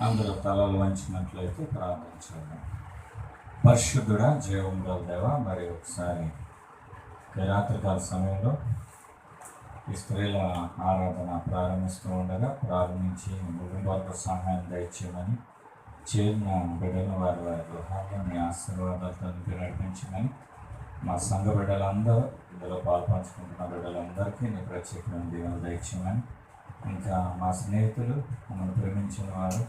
అందరూ తలలు వంచినట్లయితే ప్రార్థన చేద్దాం. పరిశుద్ధుడా, జీవం గల దేవా, మరి ఒకసారి రాత్రికాల సమయంలో ఈ స్త్రీల ఆరాధన ప్రారంభిస్తూ ఉండగా ప్రారంభించి ముగింపు సహాయం దయచేయమని, చేరిన బిడ్డలు వారి వారి గృహాల్లో మీ ఆశీర్వాదాలతో నడిపించమని, మా సంఘ బిడ్డలందరూ ఇందులో పాల్పంచుకుంటున్న బిడ్డలందరికీ నీ ప్రత్యేకమైన దీవెనలు దయచేయమని, ఇంకా మా స్నేహితులు మమ్మల్ని ప్రేమించిన వారు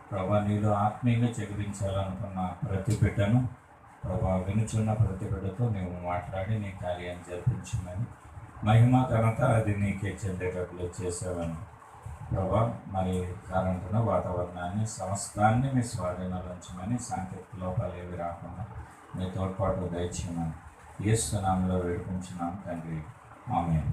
ప్రభా నీలో ఆత్మీయంగా జగదించాలనుకున్న ప్రతి బిడ్డను ప్రభా వినుచున్న ప్రతి బిడ్డతో నీవు మాట్లాడి నీ కార్యాన్ని జరిపించమని, మహిమ ఘనత అది నీకే చెందేటట్లు చేసావని ప్రభా, మరి కారంటున్న వాతావరణాన్ని సమస్తాన్ని మీ స్వాధీనంలో ఉంచమని, సాంకేతిక లోపాలు ఏవి రాకుండా మీ తోడ్పాటు దయచేయమని యేసు నామములో వేడుకుంటున్నాం తండ్రి, ఆమేన్.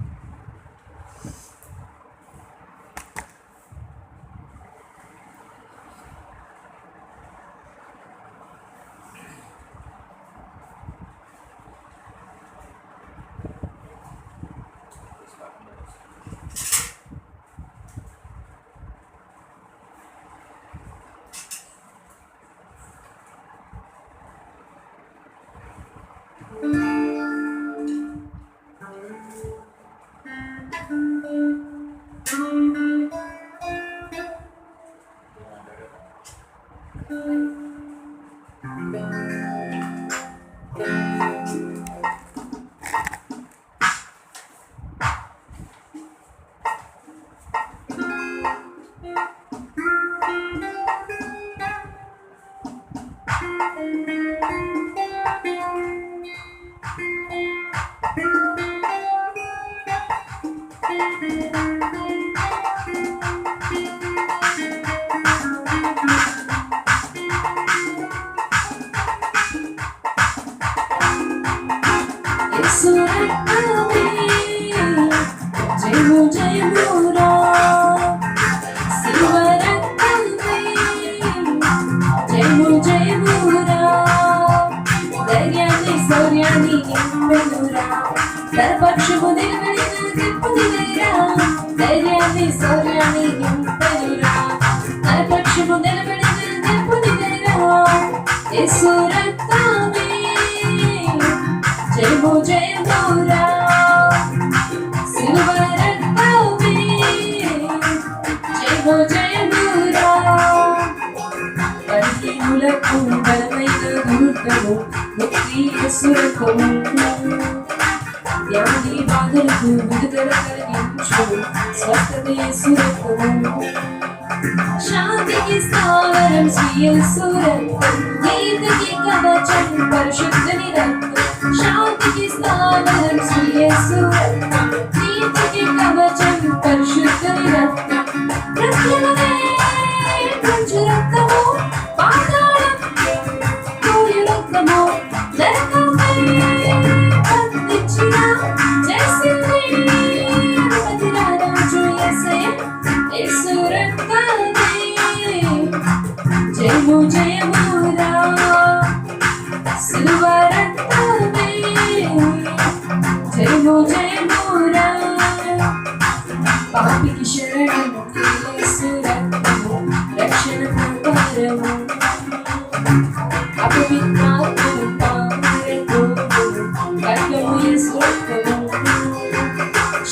శాంతికి స్థావరం శ్రీయసురత్వం, నీతికి కవచం పరిశుద్ధుని రక్తం. శాంతికి స్థావరం శ్రీయసురత్వం, నీతికి కవచం పరిశుద్ధుని రక్తం. రక్తమే మంచు రక్తము, పాతాళం కోడి రక్తము, నరకమై బంధించిన చేసింది రాజు యేసయ్య. యేసు రక్తమే జయము జయమురా, సిలువ రక్తమే జయము జయమురా. పాపికి శరణము యేసు రక్తము, రక్షణ ప్రకారము. అపవిత్రాత్మను పారద్రోలు, రక్తము యేసు రక్తము.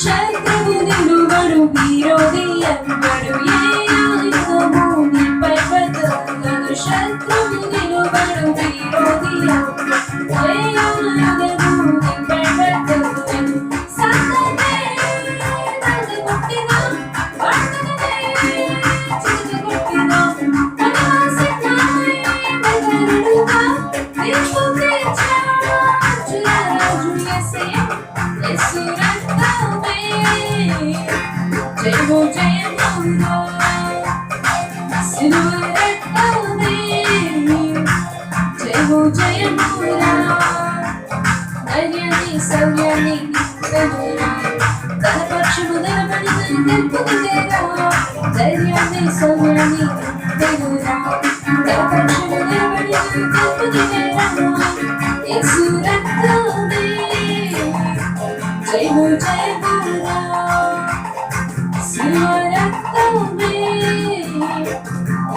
శత్రువు నిలువడు, విరోధి ఎవ్వడు, ఏ ఆయుధము నీపై బదలదు. శత్రువు నిలువడు, విరోధి ఎవ్వడు, ఏ ఆయుధము నీపై బదలదు. సత్తమే నన్ను కొట్టినా, వర్తనమే చితగొట్టినా, మనవాసనాయ బదలుగా తీర్పు తీర్చాడు రాజు యేసయ్య. యేసు రక్తమే జయము జయమురా, సిలువ రక్తమే జయము జయమురా. ధైర్యాన్ని శౌర్యాన్ని ఇవ్వెనురా, తన పక్షము నిలబడి తెలుపుదిరా. ధైర్యాన్ని శౌర్యాన్ని ఇవ్వెనురా, తన పక్షము నిలబడి తెలుపుదిరా. యేసు రక్తమే జయము జయమురా, సిలువ రక్తమే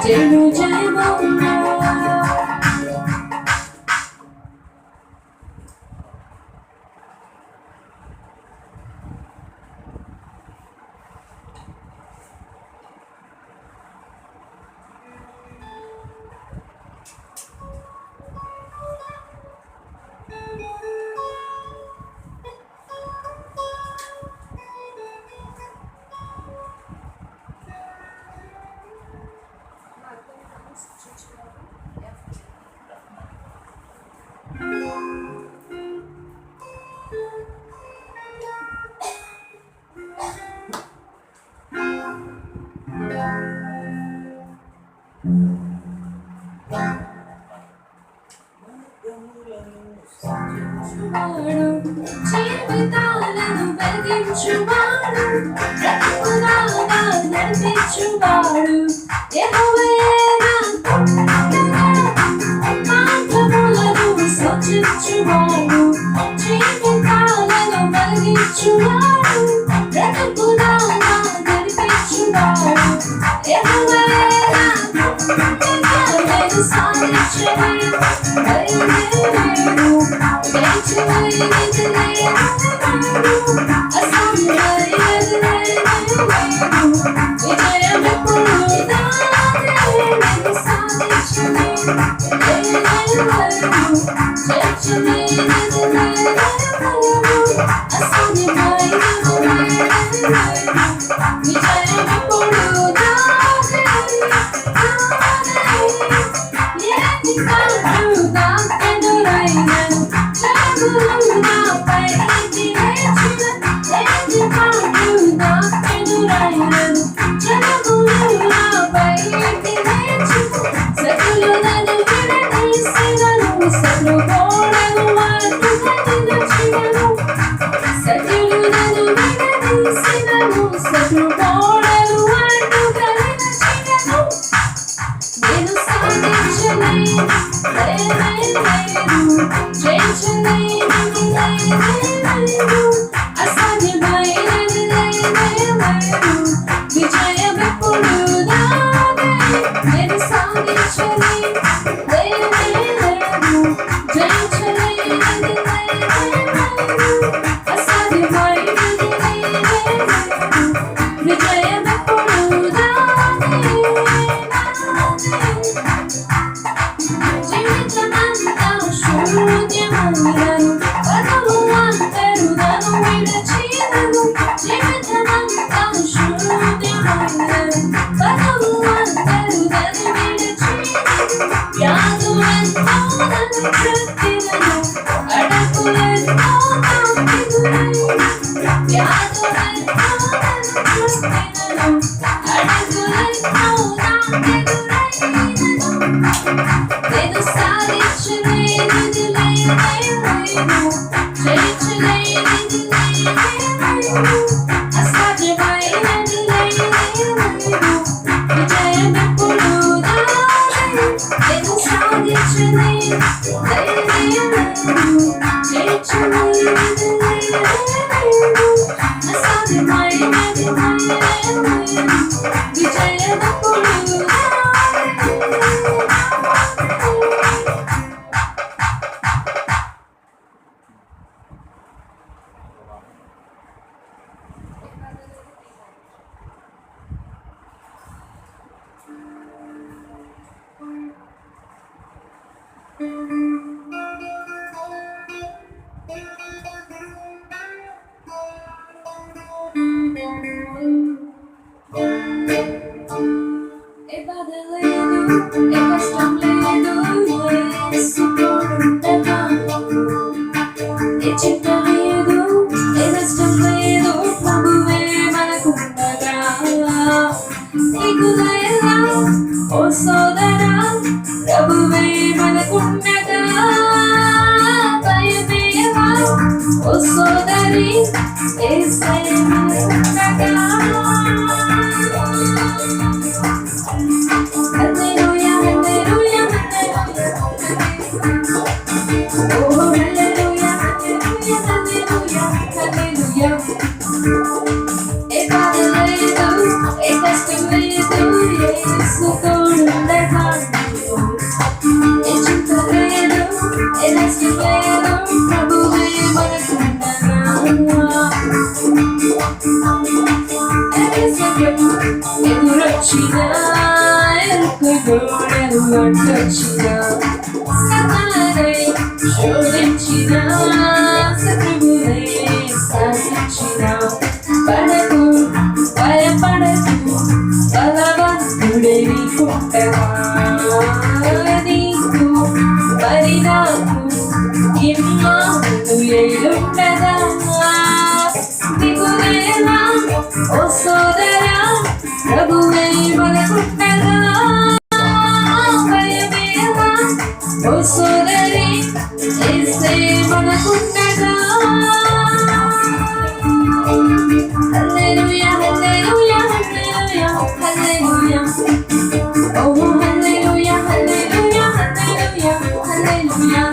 జయము జయమమ్మా. వాడు జీవితాలను వెలిగించువాడు, బ్రతుకులాగా నడిపించువాడు. యెహోవా మార్గములను సూచించువాడు, జీవితాలను వెలిగించువాడు, బ్రతుకులాగా నడిపించువాడు. యెహోవా సాధించని Yes, వచ్చిన ఎరుకగోడను అడ్డొచ్చిన సతానై శోధించిన శత్రువులై శాసించిన పడకు భయపడకు బలవంతుడే నీకుంటగా నీకు మరి నాకు ఇమ్మాను ఏలుండగా దిగువేలా ఓ సోదరా ప్రభువే మనకుండగా భయమేలా ఓ సోదరి యేసే మనకుండగా హల్లెలూయా హల్లెలూయా హల్లెలూయా హల్లెలూయా ఓ హల్లెలూయా హల్లెలూయా హల్లెలూయా హల్లెలూయా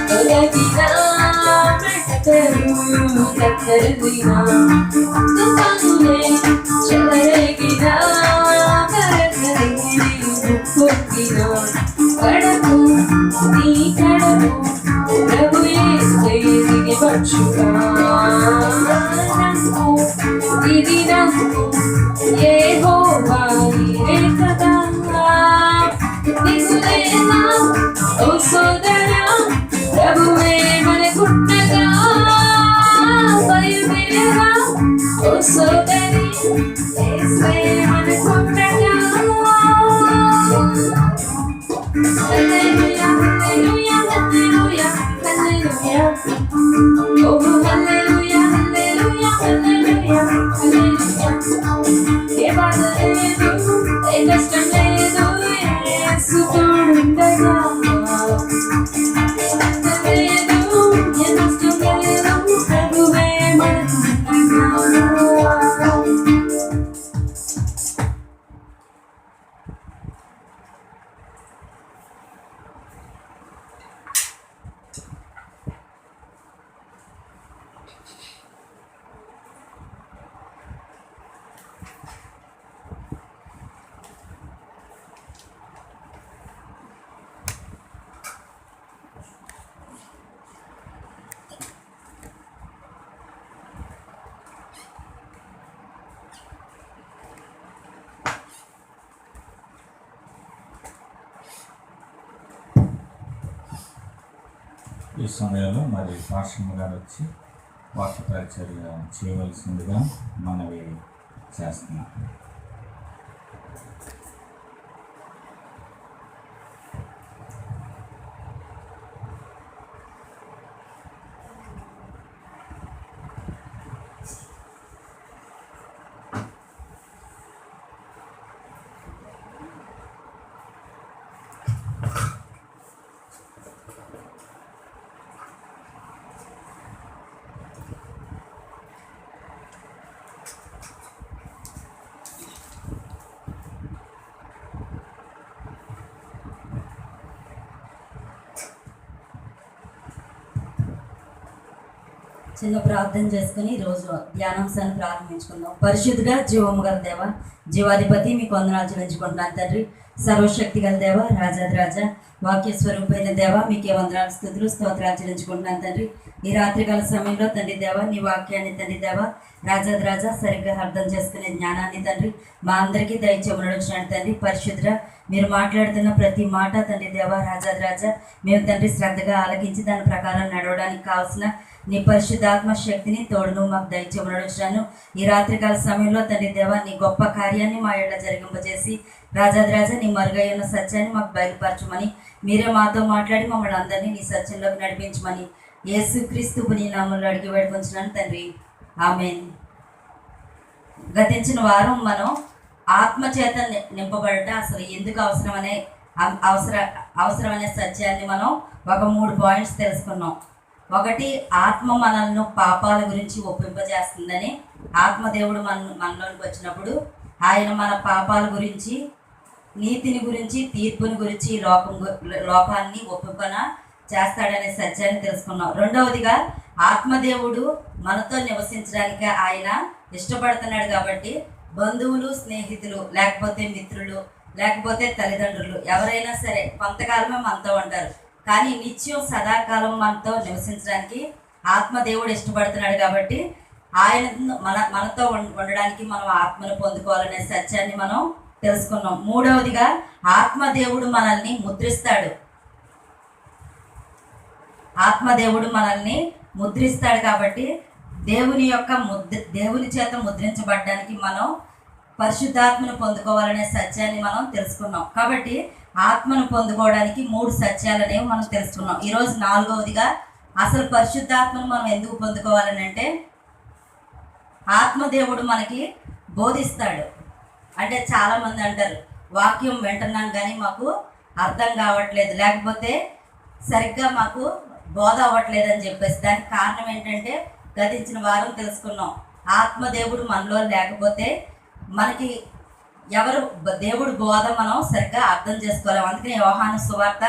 తొలగినా మెట్టలు కత్తరినా తుఫానులే చెలరేగినా కరకరి కొట్టినా కడకు నీ కడకు ప్రభు యేసే దిగి వచ్చుగా నమ్ము ఇది నమ్ము యెహోవా నీవే కదా దిగులేనా ఓ సోదరా ప్రభువే మనకుండగా భయమేలా ఓ సోదరి యేసే మనకుండగా హల్లెలూయా హల్లెలూయా హల్లెలూయా హల్లెలూయా ఓ హల్లెలూయా హల్లెలూయా హల్లెలూయా హల్లెలూయా ఏ బాధ లేదు ఏ కష్టం లేదు యేసు తోడుండగా లేదు ఏ కష్టం లేదు ప్రభువే మనకుండగా ఈ సమయంలో మరి పాశ్రమ గారు వచ్చి వాక్య పరిచర్య చేయవలసిందిగా మనవి చేస్తున్నాం. చిన్న ప్రార్థన చేసుకుని ఈరోజు ధ్యానాంశాన్ని ప్రారంభించుకుందాం. పరిశుద్ధుగా జీవము గల దేవ, జీవాధిపతి మీకు వందనాలు చెల్లించుకుంటున్నాను తండ్రి. సర్వశక్తి గల దేవ, రాజాదిరాజా, వాక్య స్వరూపమైన దేవ, మీకే వందనాలు స్తుతులు స్తోత్రాలు చెల్లించుకుంటున్నాను తండ్రి. ఈ రాత్రికాల సమయంలో తండ్రి దేవ, నీ వాక్యాన్ని తండ్రి దేవ, రాజాదిరాజా సరిగ్గా అర్థం చేసుకునే జ్ఞానాన్ని తండ్రి మా అందరికీ దయచేయమని వచ్చినాడు తండ్రి. పరిశుద్ధ మీరు మాట్లాడుతున్న ప్రతి మాట తండ్రి దేవ, రాజాదిరాజా మేము తండ్రి శ్రద్ధగా ఆలకించి దాని ప్రకారం నడవడానికి కావాల్సిన నీ పరిశుద్ధాత్మ శక్తిని తోడును మాకు దయచేయమని వచ్చినాను. ఈ రాత్రికాల సమయంలో తండ్రి దేవ, నీ గొప్ప కార్యాన్ని మా ఏళ్ళ జరిగింపజేసి రాజాదిరాజా నీ మరుగైన సత్యాన్ని మాకు బయలుపరచమని మీరే మాతో మాట్లాడి మమ్మల్ని అందరినీ నీ సత్యంలోకి నడిపించమని యేసుక్రీస్తు నీ నామములో అడిగి వేడుకొంచున్నాను తండ్రి, ఆమేన్. గతించిన వారం మనం ఆత్మచేత నింపబడట అసలు ఎందుకు అవసరమనే సత్యాన్ని మనం ఒక 3 పాయింట్స్ తెలుసుకున్నాం. ఒకటి, ఆత్మ మనల్ని పాపాల గురించి ఒప్పింపజేస్తుందని. ఆత్మదేవుడు మనలోనికి వచ్చినప్పుడు ఆయన మన పాపాల గురించి, నీతిని గురించి, తీర్పుని గురించి, లోకాన్ని ఒప్పింపన చేస్తాడనే సత్యాన్ని తెలుసుకున్నాం. రెండవదిగా, ఆత్మదేవుడు మనతో నివసించడానికి ఆయన ఇష్టపడుతున్నాడు కాబట్టి బంధువులు, స్నేహితులు, లేకపోతే మిత్రులు, లేకపోతే తల్లిదండ్రులు ఎవరైనా సరే కొంతకాలమే మనతో ఉంటారు, కానీ నిత్యం సదాకాలం మనతో నివసించడానికి ఆత్మదేవుడు ఇష్టపడుతున్నాడు కాబట్టి ఆయన మనతో ఉండడానికి మనం ఆత్మను పొందుకోవాలనే సత్యాన్ని మనం తెలుసుకున్నాం. మూడవదిగా ఆత్మదేవుడు మనల్ని ముద్రిస్తాడు. ఆత్మదేవుడు మనల్ని ముద్రిస్తాడు కాబట్టి దేవుని చేత ముద్రించబడడానికి మనం పరిశుద్ధాత్మను పొందుకోవాలనే సత్యాన్ని మనం తెలుసుకున్నాం. కాబట్టి ఆత్మను పొందుకోవడానికి 3 సత్యాలు అనేవి మనం తెలుసుకున్నాం. ఈరోజు 4వదిగా అసలు పరిశుద్ధాత్మను మనం ఎందుకు పొందుకోవాలని అంటే ఆత్మదేవుడు మనకి బోధిస్తాడు. అంటే చాలామంది అంటారు వాక్యం వింటున్నాం కానీ మాకు అర్థం కావట్లేదు, లేకపోతే సరిగ్గా మాకు బోధ అవ్వట్లేదు అని చెప్పేసి. దానికి కారణం ఏంటంటే గతించిన వారం తెలుసుకున్నాం, ఆత్మదేవుడు మనలో లేకపోతే మనకి దేవుడు బోధ మనం సరిగ్గా అర్థం చేసుకోలేము. అందుకని యోహాను సువార్త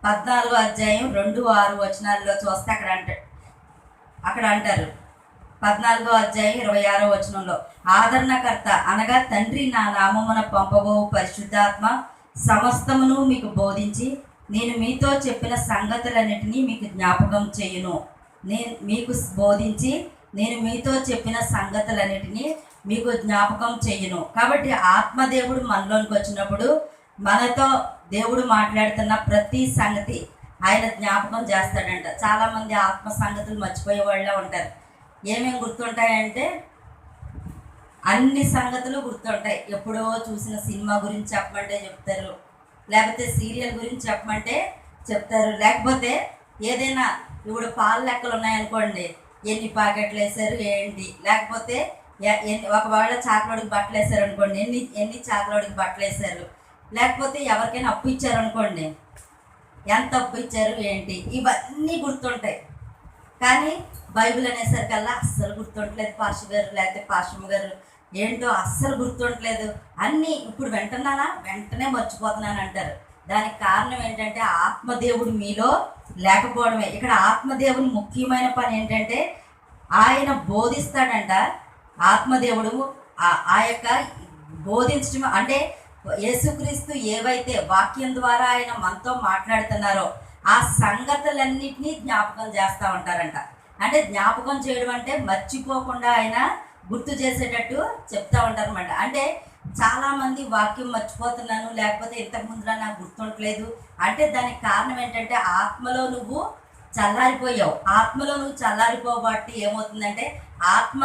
14వ అధ్యాయం 2-6 వచనాల్లో చూస్తే అక్కడ అంటారు 14వ అధ్యాయం 26వ వచనంలో, ఆదరణకర్త అనగా తండ్రి నా నామమున పంపబోవు పరిశుద్ధాత్మ సమస్తమును మీకు బోధించి నేను మీతో చెప్పిన సంగతులన్నిటినీ మీకు జ్ఞాపకం చేయును. నేను మీతో చెప్పిన సంగతులన్నిటినీ మీకు జ్ఞాపకం చెయ్యను. కాబట్టి ఆత్మదేవుడు మనలోనికి వచ్చినప్పుడు మనతో దేవుడు మాట్లాడుతున్న ప్రతి సంగతి ఆయన జ్ఞాపకం చేస్తాడంట. చాలామంది ఆత్మ సంగతులు మర్చిపోయే వాళ్ళ ఉంటారు. ఏమేమి గుర్తుంటాయంటే అన్ని సంగతులు గుర్తుంటాయి. ఎప్పుడో చూసిన సినిమా గురించి చెప్పమంటే చెప్తారు, లేకపోతే సీరియల్ గురించి చెప్పమంటే చెప్తారు, లేకపోతే ఏదైనా ఇప్పుడు పాల లెక్కలు ఉన్నాయనుకోండి, ఎన్ని ప్యాకెట్లు వేసారు ఏంటి, లేకపోతే ఒకవేళ చాకలోడికి బట్టలు వేసారు అనుకోండి, ఎన్ని చాకలోడికి బట్టలు వేసారు, లేకపోతే ఎవరికైనా అప్పు ఇచ్చారు అనుకోండి, ఎంత అప్పు ఇచ్చారు ఏంటి, ఇవన్నీ గుర్తుంటాయి. కానీ బైబిల్ అనేసరికల్లా అస్సలు గుర్తుంటలేదు పాస్టర్ గారు, లేకపోతే పాస్టమ్మ గారు ఏంటో అస్సలు గుర్తుంటలేదు, అన్నీ ఇప్పుడు వెంటనే మర్చిపోతున్నాను అంటారు. దానికి కారణం ఏంటంటే ఆత్మదేవుడు మీలో లేకపోవడమే. ఇక్కడ ఆత్మదేవుని ముఖ్యమైన పని ఏంటంటే ఆయన బోధిస్తాడంట. ఆత్మదేవుడు ఆ యొక్క బోధించడం అంటే యేసుక్రీస్తు ఏవైతే వాక్యం ద్వారా ఆయన మనతో మాట్లాడుతున్నారో ఆ సంగతులన్నిటినీ జ్ఞాపకం చేస్తూ ఉంటారంట. అంటే జ్ఞాపకం చేయడం అంటే మర్చిపోకుండా ఆయన గుర్తు చేసేటట్టు చెప్తా ఉంటారన్నమాట. అంటే చాలామంది వాక్యం మర్చిపోతున్నాను, లేకపోతే ఇంతకుముందులా నాకు గుర్తుంటలేదు అంటే దానికి కారణం ఏంటంటే ఆత్మలో నువ్వు చల్లారిపోయావు. ఆత్మలో నువ్వు చల్లారిపోబట్టి ఏమవుతుందంటే ఆత్మ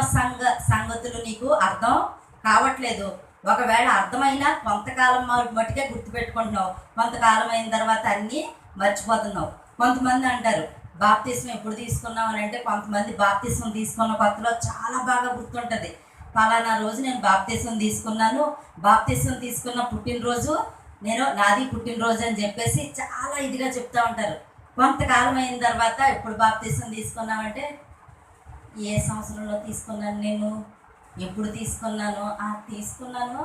సంగతులు నీకు అర్థం కావట్లేదు. ఒకవేళ అర్థమైనా కొంతకాలం మట్టుకే గుర్తుపెట్టుకుంటున్నావు, కొంతకాలం అయిన తర్వాత అన్నీ మర్చిపోతున్నావు. కొంతమంది అంటారు బాప్తిస్మం ఎప్పుడు తీసుకున్నావు అని అంటే, కొంతమంది బాప్తిస్మం తీసుకున్న కొత్తలో చాలా బాగా గుర్తుంటుంది. ఫలానా రోజు నేను బాప్తిస్మం తీసుకున్నాను, బాప్తిస్మం తీసుకున్న పుట్టినరోజు నాది పుట్టినరోజు అని చెప్పేసి చాలా ఇదిగా చెప్తూ ఉంటారు. కొంతకాలం అయిన తర్వాత ఎప్పుడు బాప్తిస్మం తీసుకున్నామంటే ఏ సంవత్సరంలో తీసుకున్నాను, నేను ఎప్పుడు తీసుకున్నాను, తీసుకున్నాను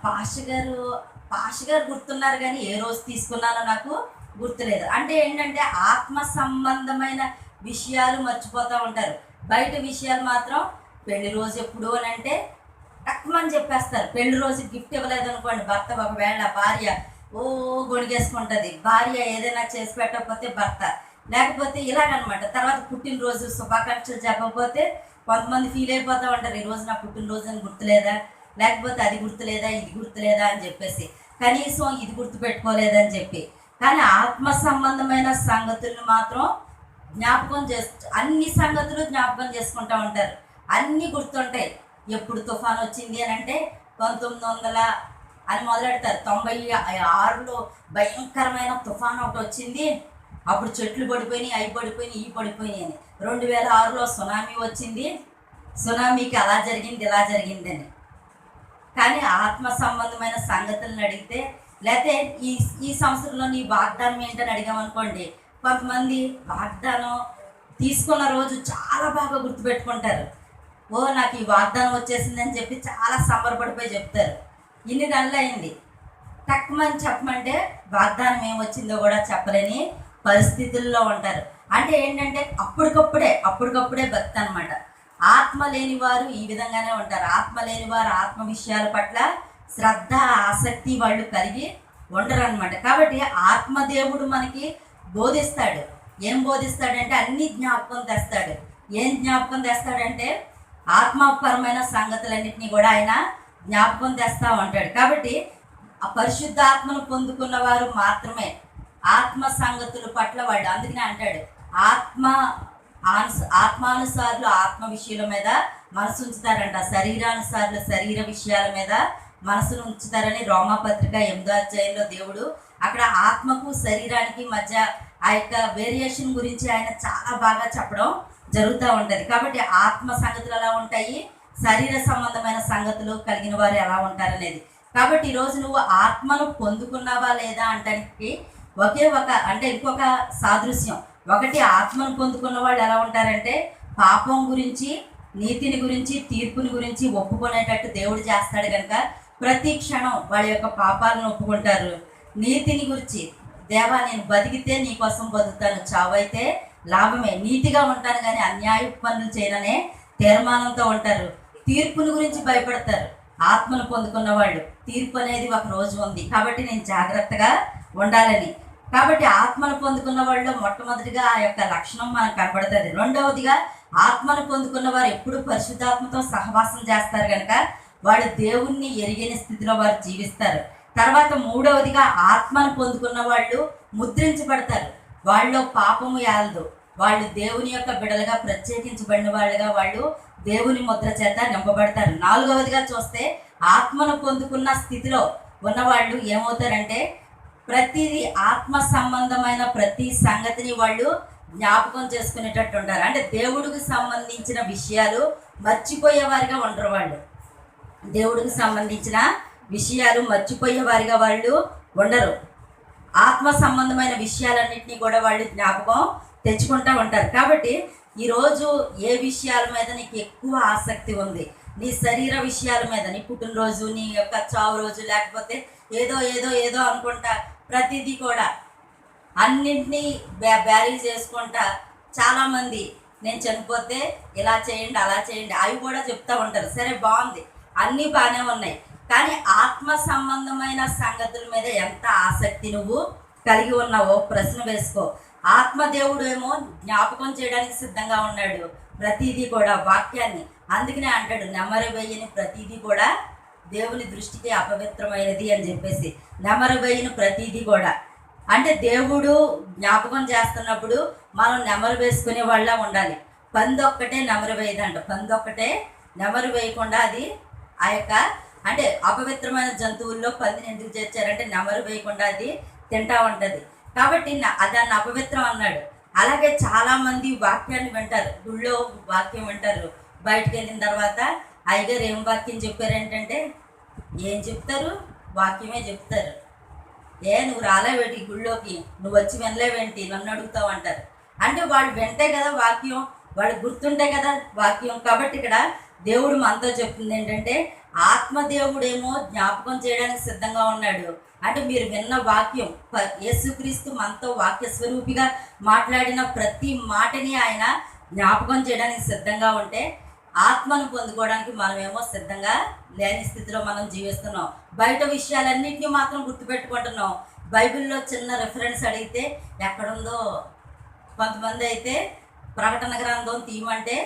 పాస్టర్ గారు గుర్తున్నారు కానీ ఏ రోజు తీసుకున్నానో నాకు గుర్తులేదు. అంటే ఏంటంటే ఆత్మ సంబంధమైన విషయాలు మర్చిపోతూ ఉంటారు. బయట విషయాలు మాత్రం పెళ్లి రోజు ఎప్పుడు అని అంటే తక్కువని చెప్పేస్తారు. పెళ్లి రోజు గిఫ్ట్ ఇవ్వలేదు అనుకోండి, భర్త ఒకవేళ భార్య గొడిగేసుకుంటుంది, భార్య ఏదైనా చేసి పెట్టకపోతే భర్త, లేకపోతే ఇలాగనమాట. తర్వాత పుట్టినరోజు శుభాకాంక్షలు చెప్పకపోతే కొంతమంది ఫీల్ అయిపోతూ ఉంటారు, ఈరోజు నా పుట్టినరోజు అని గుర్తులేదా, లేకపోతే అది గుర్తులేదా, ఇది గుర్తులేదా అని చెప్పేసి, కనీసం ఇది గుర్తుపెట్టుకోలేదని చెప్పి. కానీ ఆత్మ సంబంధమైన సంగతులను మాత్రం అన్ని సంగతులు జ్ఞాపకం చేసుకుంటూ ఉంటారు. అన్నీ గుర్తుంటాయి. ఎప్పుడు తుఫాన్ వచ్చింది అని అంటే 1900 అని మొదలెడతారు. 96లో భయంకరమైన తుఫాన్ ఒకటి వచ్చింది, అప్పుడు చెట్లు పడిపోయినాయి, అవి పడిపోయినాయి, ఇవి పడిపోయినాయి అని. 2006లో సునామీ వచ్చింది, సునామీకి అలా జరిగింది ఇలా జరిగిందని. కానీ ఆత్మ సంబంధమైన సంగతులను అడిగితే, లేకపోతే ఈ సంవత్సరంలో నీ వాగ్దానం ఏంటని అడిగామనుకోండి, కొంతమంది వాగ్దానం తీసుకున్న రోజు చాలా బాగా గుర్తుపెట్టుకుంటారు. నాకు ఈ వాగ్దానం వచ్చేసిందని చెప్పి చాలా సంబరపడిపోయి చెప్తారు. ఇన్ని నెలలు అయింది, తక్కువని చెప్పమంటే వాగ్దానం ఏమొచ్చిందో కూడా చెప్పలేని పరిస్థితుల్లో ఉంటారు. అంటే ఏంటంటే అప్పటికప్పుడే భక్తి అనమాట. ఆత్మ లేని వారు ఈ విధంగానే ఉంటారు. ఆత్మ లేని వారు ఆత్మ విషయాల పట్ల శ్రద్ధ ఆసక్తి వాళ్ళు కలిగి ఉండరు అనమాట. కాబట్టి ఆత్మదేవుడు మనకి బోధిస్తాడు. ఏం బోధిస్తాడంటే అన్ని జ్ఞాపకం తెస్తాడు. ఏం జ్ఞాపకం తెస్తాడంటే ఆత్మపరమైన సంగతులన్నింటినీ కూడా ఆయన జ్ఞాపకం తెస్తా ఉంటాడు. కాబట్టి ఆ పరిశుద్ధాత్మను పొందుకున్న వారు మాత్రమే ఆత్మ సంగతుల పట్ల వాళ్ళు, అందుకనే అంటాడు ఆత్మానుసారులు ఆత్మ విషయాల మీద మనసు ఉంచుతారంట, శరీరానుసారులు శరీర విషయాల మీద మనసును ఉంచుతారని రోమాపత్రిక 8వ అధ్యాయంలో దేవుడు అక్కడ ఆత్మకు శరీరానికి మధ్య ఆ యొక్క వేరియేషన్ గురించి ఆయన చాలా బాగా చెప్పడం జరుగుతూ ఉంటుంది. కాబట్టి ఆత్మ సంగతులు ఎలా ఉంటాయి, శరీర సంబంధమైన సంగతులు కలిగిన వారు ఎలా ఉంటారనేది. కాబట్టి ఈరోజు నువ్వు ఆత్మను పొందుకున్నావా లేదా అంటానికి అంటే ఇంకొక సాదృశ్యం. ఒకటి, ఆత్మను పొందుకున్న వాళ్ళు ఎలా ఉంటారంటే పాపం గురించి, నీతిని గురించి, తీర్పుని గురించి ఒప్పుకునేటట్టు దేవుడు చేస్తాడు కనుక ప్రతి క్షణం వాళ్ళ యొక్క పాపాలను ఒప్పుకుంటారు. నీతిని గురించి, దేవా నేను బతికితే నీ కోసం బతుకుతాను, చావైతే లాభమే, నీతిగా ఉంటాను కానీ అన్యాయ పనులు చేయననే తీర్మానంతో ఉంటారు. తీర్పుని గురించి భయపడతారు ఆత్మను పొందుకున్న వాళ్ళు. తీర్పు అనేది ఒక రోజు ఉంది కాబట్టి నేను జాగ్రత్తగా ఉండాలని. కాబట్టి ఆత్మను పొందుకున్న వాళ్ళు మొట్టమొదటిగా ఆ యొక్క లక్షణం మనకు కనబడుతుంది. రెండవదిగా ఆత్మను పొందుకున్న వారు ఎప్పుడు పరిశుద్ధాత్మతో సహవాసం చేస్తారు కనుక వాళ్ళు దేవుణ్ణి ఎరిగిన స్థితిలో వారు జీవిస్తారు. తర్వాత మూడవదిగా ఆత్మను పొందుకున్న వాళ్ళు ముద్రించబడతారు. వాళ్ళలో పాపము ఏలదు, వాళ్ళు దేవుని యొక్క బిడలుగా ప్రత్యేకించబడిన వాళ్ళుగా వాళ్ళు దేవుని ముద్ర చేత నింపబడతారు. నాలుగవదిగా చూస్తే ఆత్మను పొందుకున్న స్థితిలో ఉన్నవాళ్ళు ఏమవుతారంటే ప్రతిదీ ఆత్మ సంబంధమైన ప్రతి సంగతిని వాళ్ళు జ్ఞాపకం చేసుకునేటట్టు ఉంటారు. అంటే దేవుడికి సంబంధించిన విషయాలు మర్చిపోయేవారిగా ఉండరు. వాళ్ళు దేవుడికి సంబంధించిన విషయాలు మర్చిపోయేవారిగా వాళ్ళు ఉండరు. ఆత్మ సంబంధమైన విషయాలన్నింటినీ కూడా వాళ్ళు జ్ఞాపకం తెచ్చుకుంటూ ఉంటారు. కాబట్టి ఈరోజు ఏ విషయాల మీద నీకు ఎక్కువ ఆసక్తి ఉంది? నీ శరీర విషయాల మీద, నీ పుట్టినరోజు, నీ యొక్క చావు రోజు, లేకపోతే ఏదో ఏదో ఏదో అనుకుంటా ప్రతిదీ కూడా అన్నింటినీ బ్యారీ చేసుకుంటా చాలామంది నేను చనిపోతే ఇలా చేయండి అలా చేయండి అవి కూడా చెప్తూ ఉంటారు. సరే, బాగుంది, అన్నీ బాగానే ఉన్నాయి, కానీ ఆత్మ సంబంధమైన సంగతుల మీద ఎంత ఆసక్తి నువ్వు కలిగి ఉన్నావో ప్రశ్న వేసుకో. ఆత్మదేవుడు ఏమో జ్ఞాపకం చేయడానికి సిద్ధంగా ఉన్నాడు ప్రతిదీ కూడా వాక్యాన్ని. అందుకనే అంటాడు నెమరు వేయని ప్రతిదీ కూడా దేవుని దృష్టికి అపవిత్రమైనది అని చెప్పేసి. నెమరు వేయని ప్రతిదీ కూడా అంటే దేవుడు జ్ఞాపకం చేస్తున్నప్పుడు మనం నెమరు వేసుకునే వాళ్ళ ఉండాలి. పందొక్కటే నెమరు వేయదంట, పందొక్కటే నెమరు వేయకుండా అది ఆ యొక్క అంటే అపవిత్రమైన జంతువుల్లో పందిని ఎందుకు చేర్చారంటే నెమరు వేయకుండా అది తింటా ఉంటుంది కాబట్టి దాన్ని అపవిత్రం అన్నాడు. అలాగే చాలామంది వాక్యాన్ని వింటారు, గుళ్ళో వాక్యం వింటారు, బయటకు వెళ్ళిన తర్వాత అయ్యగారు ఏం వాక్యం చెప్పారేంటంటే ఏం చెప్తారు, వాక్యమే చెప్తారు. నువ్వు రాలేవేంటి గుళ్ళోకి, నువ్వు వచ్చి వినలేవేంటి, నన్ను అడుగుతావు అంటారు. అంటే వాళ్ళు వింటే కదా వాక్యం, వాళ్ళు గుర్తుంటే కదా వాక్యం. కాబట్టి ఇక్కడ దేవుడు మనతో చెప్తుంది ఏంటంటే ఆత్మదేవుడేమో జ్ఞాపకం చేయడానికి సిద్ధంగా ఉన్నాడు. అంటే మీరు విన్న వాక్యం, యేసుక్రీస్తు మనతో వాక్య స్వరూపిగా మాట్లాడిన ప్రతి మాటని ఆయన జ్ఞాపకం చేయడానికి సిద్ధంగా ఉంటే ఆత్మను పొందుకోవడానికి మనమేమో సిద్ధంగా లేని స్థితిలో మనం జీవిస్తున్నాం. బయట విషయాలన్నింటినీ మాత్రం గుర్తుపెట్టుకుంటున్నాం. బైబిల్లో చిన్న రెఫరెన్స్ అడిగితే ఎక్కడుందో, కొంతమంది అయితే ప్రకటన గ్రంథం తీయమంటే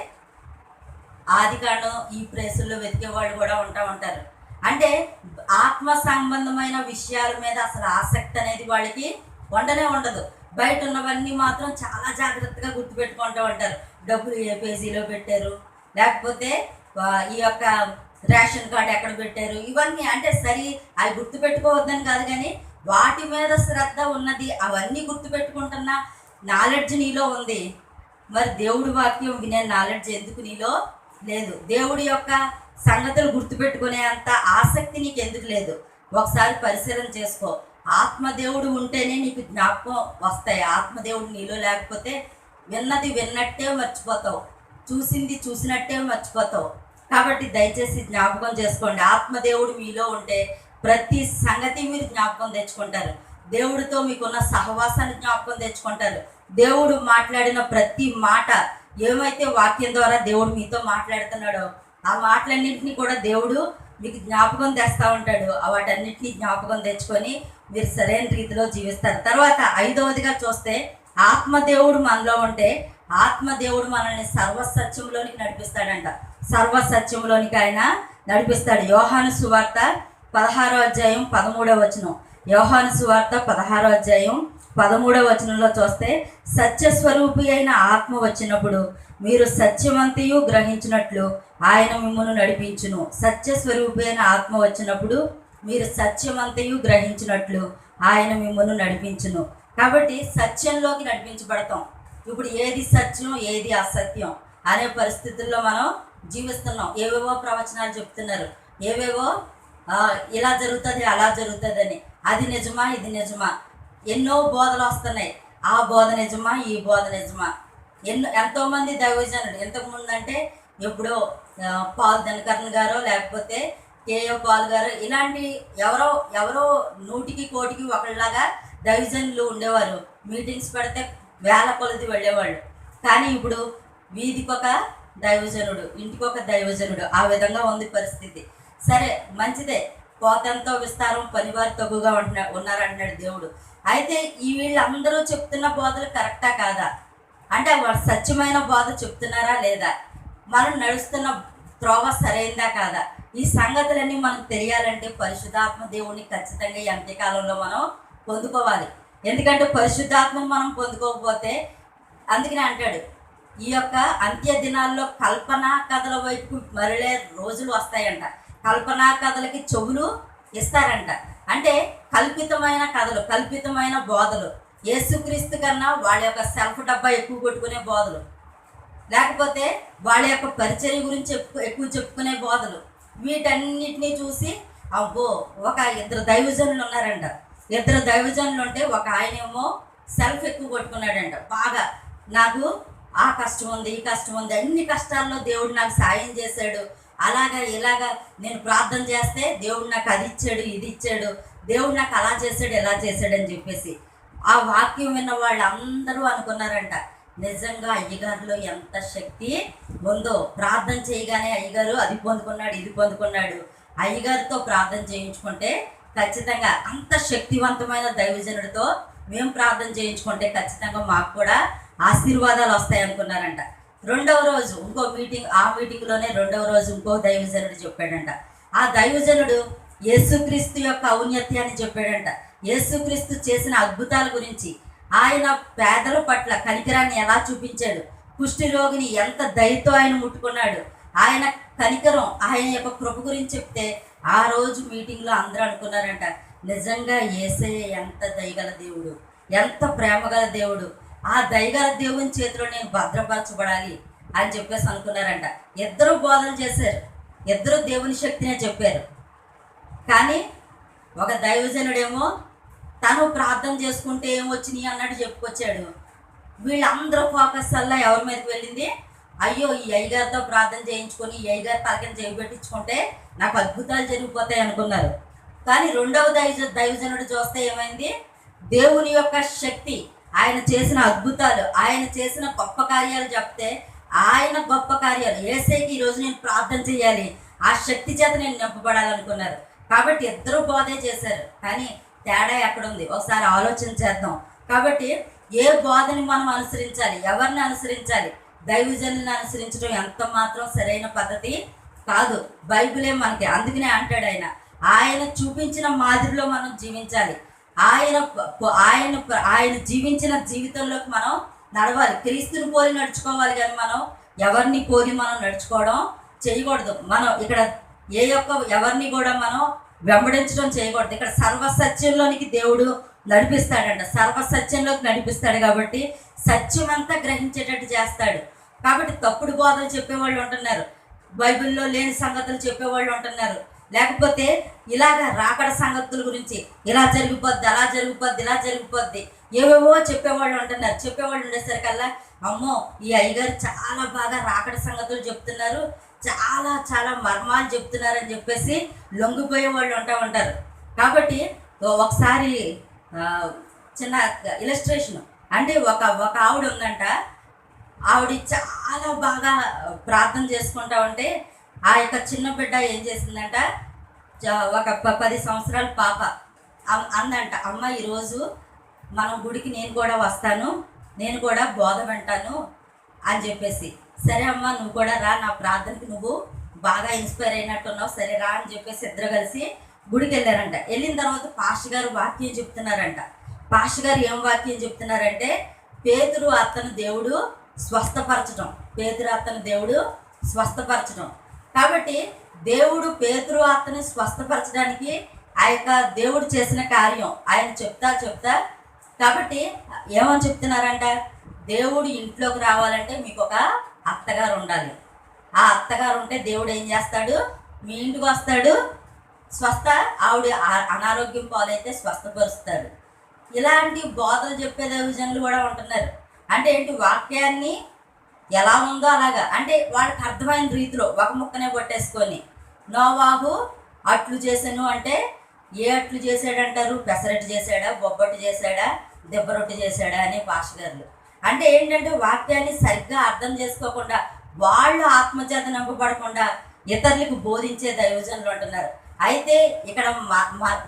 ఆదికాండం ఈ ప్లేసుల్లో వెతికే వాళ్ళు కూడా ఉంటారు. అంటే ఆత్మ సంబంధమైన విషయాల మీద అసలు ఆసక్తి అనేది వాళ్ళకి ఉండదు. బయట ఉన్నవన్నీ మాత్రం చాలా జాగ్రత్తగా గుర్తుపెట్టుకుంటూ ఉంటారు. డబ్బులు ఏ పేజీలో పెట్టారు, లేకపోతే ఈ యొక్క రేషన్ కార్డు ఎక్కడ పెట్టారు, ఇవన్నీ అంటే అవి గుర్తుపెట్టుకోవద్దని కాదు, కానీ వాటి మీద శ్రద్ధ ఉన్నది. అవన్నీ గుర్తుపెట్టుకుంటున్న నాలెడ్జ్ నీలో ఉంది. మరి దేవుడి వాక్యం వినే నాలెడ్జ్ ఎందుకు నీలో లేదు? దేవుడి యొక్క సంగతులు గుర్తుపెట్టుకునే అంత ఆసక్తి నీకు ఎందుకు లేదు? ఒకసారి పరిశీలన చేసుకో. ఆత్మదేవుడు ఉంటేనే నీకు జ్ఞాపకం వస్తాయి. ఆత్మదేవుడు నీలో లేకపోతే విన్నది విన్నట్టే మర్చిపోతావు, చూసింది చూసినట్టే మర్చిపోతావు. కాబట్టి దయచేసి జ్ఞాపకం చేసుకోండి. ఆత్మదేవుడు మీలో ఉంటే ప్రతి సంగతి మీరు జ్ఞాపకం తెచ్చుకుంటారు. దేవుడితో మీకున్న సహవాసాన్ని జ్ఞాపకం తెచ్చుకుంటారు. దేవుడు మాట్లాడిన ప్రతి మాట, ఏమైతే వాక్యం ద్వారా దేవుడు మీతో మాట్లాడుతున్నాడో ఆ మాటలన్నింటినీ కూడా దేవుడు మీకు జ్ఞాపకం తెస్తూ ఉంటాడు. వాటన్నిటినీ జ్ఞాపకం తెచ్చుకొని మీరు సరైన రీతిలో జీవిస్తారు. తర్వాత 5వదిగా చూస్తే ఆత్మదేవుడు మనలో ఉంటే ఆత్మదేవుడు మనల్ని సర్వసత్యంలోనికి నడిపిస్తాడంట. సర్వ సత్యంలోనికి ఆయన నడిపిస్తాడు. యోహాను సువార్త 16వ అధ్యాయం 13వ వచనం. యోహాను సువార్త 16వ అధ్యాయం 13వ వచనంలో చూస్తే, సత్యస్వరూపి అయిన ఆత్మ వచ్చినప్పుడు మీరు సత్యమంతయు గ్రహించినట్లు ఆయన మిమ్మల్ని నడిపించును. సత్యస్వరూపి అయిన ఆత్మ వచ్చినప్పుడు మీరు సత్యమంతయు గ్రహించినట్లు ఆయన మిమ్మల్ని నడిపించును. కాబట్టి సత్యంలోకి నడిపించబడతాం. ఇప్పుడు ఏది సత్యం ఏది అసత్యం అనే పరిస్థితుల్లో మనం జీవిస్తున్నాం. ఏవేవో ప్రవచనాలు చెప్తున్నారు, ఏవేవో ఇలా జరుగుతుంది అలా జరుగుతుంది అని. అది నిజమా ఇది నిజమా, ఎన్నో బోధలు వస్తున్నాయి. ఆ బోధ నిజమా ఈ బోధ నిజమా. ఎంతోమంది దైవజనుడు ఇంతకుముందు అంటే ఎప్పుడో పాల్ దినకరన్ గారో లేకపోతే కేఏ పాల్ గారు ఇలాంటి ఎవరో 100కి 1,00,00,000కి ఒకళ్ళలాగా దైవజనులు ఉండేవారు. మీటింగ్స్ పెడితే వేల కొలది వెళ్ళేవాళ్ళు. కానీ ఇప్పుడు వీధికొక దైవజనుడు, ఇంటికొక దైవజనుడు, ఆ విధంగా ఉంది పరిస్థితి. సరే మంచిదే, పోతంతో విస్తారం పనివారు తగ్గుగా ఉన్నారంటున్నాడు దేవుడు. అయితే ఈ వీళ్ళందరూ చెప్తున్న బోధలు కరెక్టా కాదా అంటే వాళ్ళు సత్యమైన బోధ చెప్తున్నారా లేదా, మనం నడుస్తున్న త్రోవ సరైందా కాదా, ఈ సంగతులన్నీ మనకు తెలియాలంటే పరిశుద్ధాత్మ దేవుడిని ఖచ్చితంగా ఈ అంత్యకాలంలో మనం పొందుకోవాలి. ఎందుకంటే పరిశుద్ధాత్మను మనం పొందుకోకపోతే, అందుకనే అంటాడు ఈ యొక్క అంత్య దినాల్లో కల్పనా కథల వైపు మరలే రోజులు వస్తాయంట. కల్పనా కథలకి చెవులు ఇస్తారంట. అంటే కల్పితమైన కథలు, కల్పితమైన బోధలు, యేసుక్రీస్తు కన్నా వాళ్ళ యొక్క సెల్ఫ్ డబ్బా ఎక్కువ కొట్టుకునే బోధలు, లేకపోతే వాళ్ళ యొక్క పరిచర్య గురించి ఎక్కువ చెప్పుకునే బోధలు, వీటన్నిటినీ చూసి అబ్బో ఒక 2 దైవజనులు ఉన్నారంట. 2 దైవజనులు ఉంటే ఒక ఆయనేమో సెల్ఫ్ ఎక్కువ కొట్టుకున్నాడంట. బాగా నాకు ఆ కష్టం ఉంది ఈ కష్టం ఉంది, అన్ని కష్టాల్లో దేవుడు నాకు సాయం చేశాడు, అలాగా ఇలాగా నేను ప్రార్థన చేస్తే దేవుడు నాకు అది ఇచ్చాడు ఇది ఇచ్చాడు, దేవుడు నాకు అలా చేశాడు ఎలా చేశాడు అని చెప్పేసి ఆ వాక్యం విన్న వాళ్ళందరూ అనుకున్నారంట నిజంగా అయ్యగారిలో ఎంత శక్తి ఉందో, ప్రార్థన చేయగానే అయ్యగారు అది పొందుకున్నాడు ఇది పొందుకున్నాడు. అయ్యగారితో ప్రార్థన చేయించుకుంటే ఖచ్చితంగా అంత శక్తివంతమైన దైవజనుడితో మేము ప్రార్థన చేయించుకుంటే ఖచ్చితంగా మాకు కూడా ఆశీర్వాదాలు వస్తాయి అనుకున్నారంట. 2వ రోజు ఇంకో మీటింగ్, ఆ మీటింగ్లోనే 2వ రోజు ఇంకో దైవజనుడు చెప్పాడంట. ఆ దైవజనుడు యేసుక్రీస్తు యొక్క ఔన్నత్యాన్ని చెప్పాడంట. యేసుక్రీస్తు చేసిన అద్భుతాల గురించి, ఆయన పేదల పట్ల కనికరాన్ని ఎలా చూపించాడు, కుష్టి రోగిని ఎంత దయతో ఆయన ముట్టుకున్నాడు, ఆయన కనికరం ఆయన యొక్క కృప గురించి చెప్తే ఆ రోజు మీటింగ్లో అందరూ అనుకున్నారంట నిజంగా యేసయ్య ఎంత దయగల దేవుడు, ఎంత ప్రేమగల దేవుడు, ఆ దయగల దేవుని చేతిలో నేను భద్రపరచబడాలి అని చెప్పేసి అనుకున్నారంట. 2 బోధన చేశారు, 2 దేవుని శక్తినే చెప్పారు. కానీ ఒక దైవజనుడేమో తను ప్రార్థన చేసుకుంటే ఏమొచ్చినాయి అన్నట్టు చెప్పుకొచ్చాడు. వీళ్ళందరూ ఫోకస్ అలా ఎవరి మీదకి వెళ్ళింది, అయ్యో ఈ అయ్యగారితో ప్రార్థన చేయించుకొని ఈ అయ్యగారి తలకిని చేయించుకుంటే నాకు అద్భుతాలు జరిగిపోతాయి అనుకున్నారు. కానీ 2వ దైవజనుడు చూస్తే ఏమైంది, దేవుని యొక్క శక్తి, ఆయన చేసిన అద్భుతాలు, ఆయన చేసిన గొప్ప కార్యాలు చెప్తే ఆయన గొప్ప కార్యాలు యేసయ్యకి ఈరోజు నేను ప్రార్థన చేయాలి, ఆ శక్తి చేత నేను నింపబడాలనుకున్నారు. కాబట్టి 2 బోధే చేశారు. కానీ తేడా ఎక్కడుంది ఒకసారి ఆలోచన చేద్దాం. కాబట్టి ఏ బోధని మనం అనుసరించాలి, ఎవరిని అనుసరించాలి, దైవజనులను అనుసరించడం ఎంత మాత్రం సరైన పద్ధతి కాదు. బైబిలే మనకి అందుకనే అంటాడు ఆయన చూపించిన మాదిరిలో మనం జీవించాలి. ఆయన జీవించిన జీవితంలోకి మనం నడవాలి. క్రీస్తుని పోలి నడుచుకోవాలి, కానీ మనం ఎవరిని పోలి మనం నడుచుకోవడం చేయకూడదు. మనం ఇక్కడ ఎవరిని కూడా మనం వెంబడించడం చేయకూడదు. ఇక్కడ సర్వసత్యంలోనికి దేవుడు నడిపిస్తాడంట, సర్వసత్యంలోకి నడిపిస్తాడు. కాబట్టి సత్యం అంతా గ్రహించేటట్టు చేస్తాడు. కాబట్టి తప్పుడు బోధలు చెప్పేవాళ్ళు ఉంటున్నారు, బైబిల్లో లేని సంగతులు చెప్పేవాళ్ళు ఉంటున్నారు, లేకపోతే ఇలాగ రాకడ సంగతుల గురించి ఇలా జరిగిపోద్ది అలా జరిగిపోద్ది ఇలా జరిగిపోద్ది ఏవేవో చెప్పేవాళ్ళు ఉంటున్నారు. చెప్పేవాళ్ళు ఉండేసరికల్లా అమ్మో ఈ అయ్యగారు చాలా బాగా రాకడ సంగతులు చెప్తున్నారు, చాలా చాలా మర్మాలు చెప్తున్నారు అని చెప్పేసి లొంగిపోయే వాళ్ళు ఉంటారు. కాబట్టి ఒకసారి చిన్న ఇలస్ట్రేషన్ అంటే ఒక ఆవిడ ఉందంట. ఆవిడ చాలా బాగా ప్రార్థన చేసుకుంటా ఉంటే ఆ యొక్క చిన్న బిడ్డ ఏం చేసిందంట, ఒక 10 సంవత్సరాల పాప అందంట, అమ్మ ఈరోజు మనం గుడికి నేను కూడా వస్తాను, నేను కూడా బోధ వింటాను అని చెప్పేసి. సరే అమ్మా నువ్వు కూడా రా, నా ప్రార్థనకి నువ్వు బాగా ఇన్స్పైర్ అయినట్టున్నావు, సరే రా అని చెప్పేసి ఇద్దరు కలిసి గుడికి వెళ్ళారంట. వెళ్ళిన తర్వాత పాస్టర్ గారు వాక్యం చెప్తున్నారంట. పాస్టర్ గారు ఏం వాక్యం చెప్తున్నారంటే, పేతురు అత్తను దేవుడు స్వస్థపరచడం, పేతురు అత్తను దేవుడు స్వస్థపరచడం. కాబట్టి దేవుడు పేతురు అత్తని స్వస్థపరచడానికి ఆ యొక్క దేవుడు చేసిన కార్యం ఆయన చెప్తా కాబట్టి ఏమని చెప్తున్నారంట, దేవుడు ఇంట్లోకి రావాలంటే మీకు ఒక అత్తగారు ఉండాలి. ఆ అత్తగారు ఉంటే దేవుడు ఏం చేస్తాడు, మీ ఇంటికి వస్తాడు, ఆవిడ అనారోగ్యం పాలైతే స్వస్థపరుస్తాడు. ఇలాంటి బోధలు చెప్పే దైవజనులు కూడా ఉంటున్నారు. అంటే ఏంటి, వాక్యాన్ని ఎలా ఉందో అలాగా, అంటే వాళ్ళకి అర్థమైన రీతిలో ఒక ముక్కనే పట్టేసుకొని, నోవాహు అట్లు చేశాను అంటే ఏ అట్లు చేశాడంటారు, పెసరట్టు చేశాడా, బొబ్బట్టు చేశాడా, దెబ్బరొట్టు చేశాడా అని పాస్టర్లు. అంటే ఏంటంటే వాక్యాన్ని సరిగ్గా అర్థం చేసుకోకుండా, వాళ్ళు ఆత్మచేత నింపబడకుండా ఇతరులకు బోధించే దైవజనులు అంటున్నారు. అయితే ఇక్కడ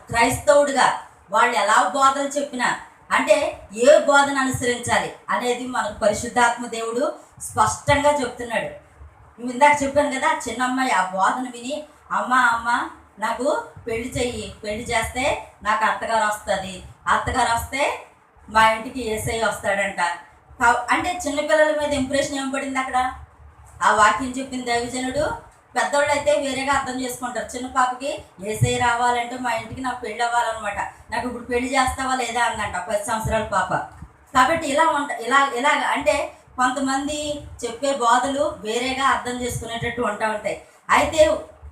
క్రైస్తవుడిగా వాళ్ళు ఎలా బోధలు చెప్పినా, అంటే ఏ బోధన అనుసరించాలి అనేది మనకు పరిశుద్ధాత్మ దేవుడు స్పష్టంగా చెప్తున్నాడు. ఇందాక చెప్పాను కదా, చిన్న అమ్మాయి ఆ బోధన విని అమ్మ నాకు పెళ్లి చెయ్యి, పెళ్లి చేస్తే నాకు అత్తగారు వస్తుంది, అత్తగారు వస్తే మా ఇంటికి ఏసై వస్తాడంట. అంటే చిన్నపిల్లల మీద ఇంప్రెషన్ ఏం పడింది అక్కడ, ఆ వాక్యం చెప్పిన దైవజనుడు. పెద్దోళ్ళు అయితే వేరేగా అర్థం చేసుకుంటారు, చిన్న పాపకి ఏసై రావాలంటే మా ఇంటికి నాకు పెళ్ళి అవ్వాలన్నమాట, నాకు ఇప్పుడు పెళ్లి చేస్తావా లేదా అందంట 10 సంవత్సరాల పాప. కాబట్టి ఇలా అంటే కొంతమంది చెప్పే బోధలు వేరేగా అర్థం చేసుకునేటట్టు ఉంటాయి. అయితే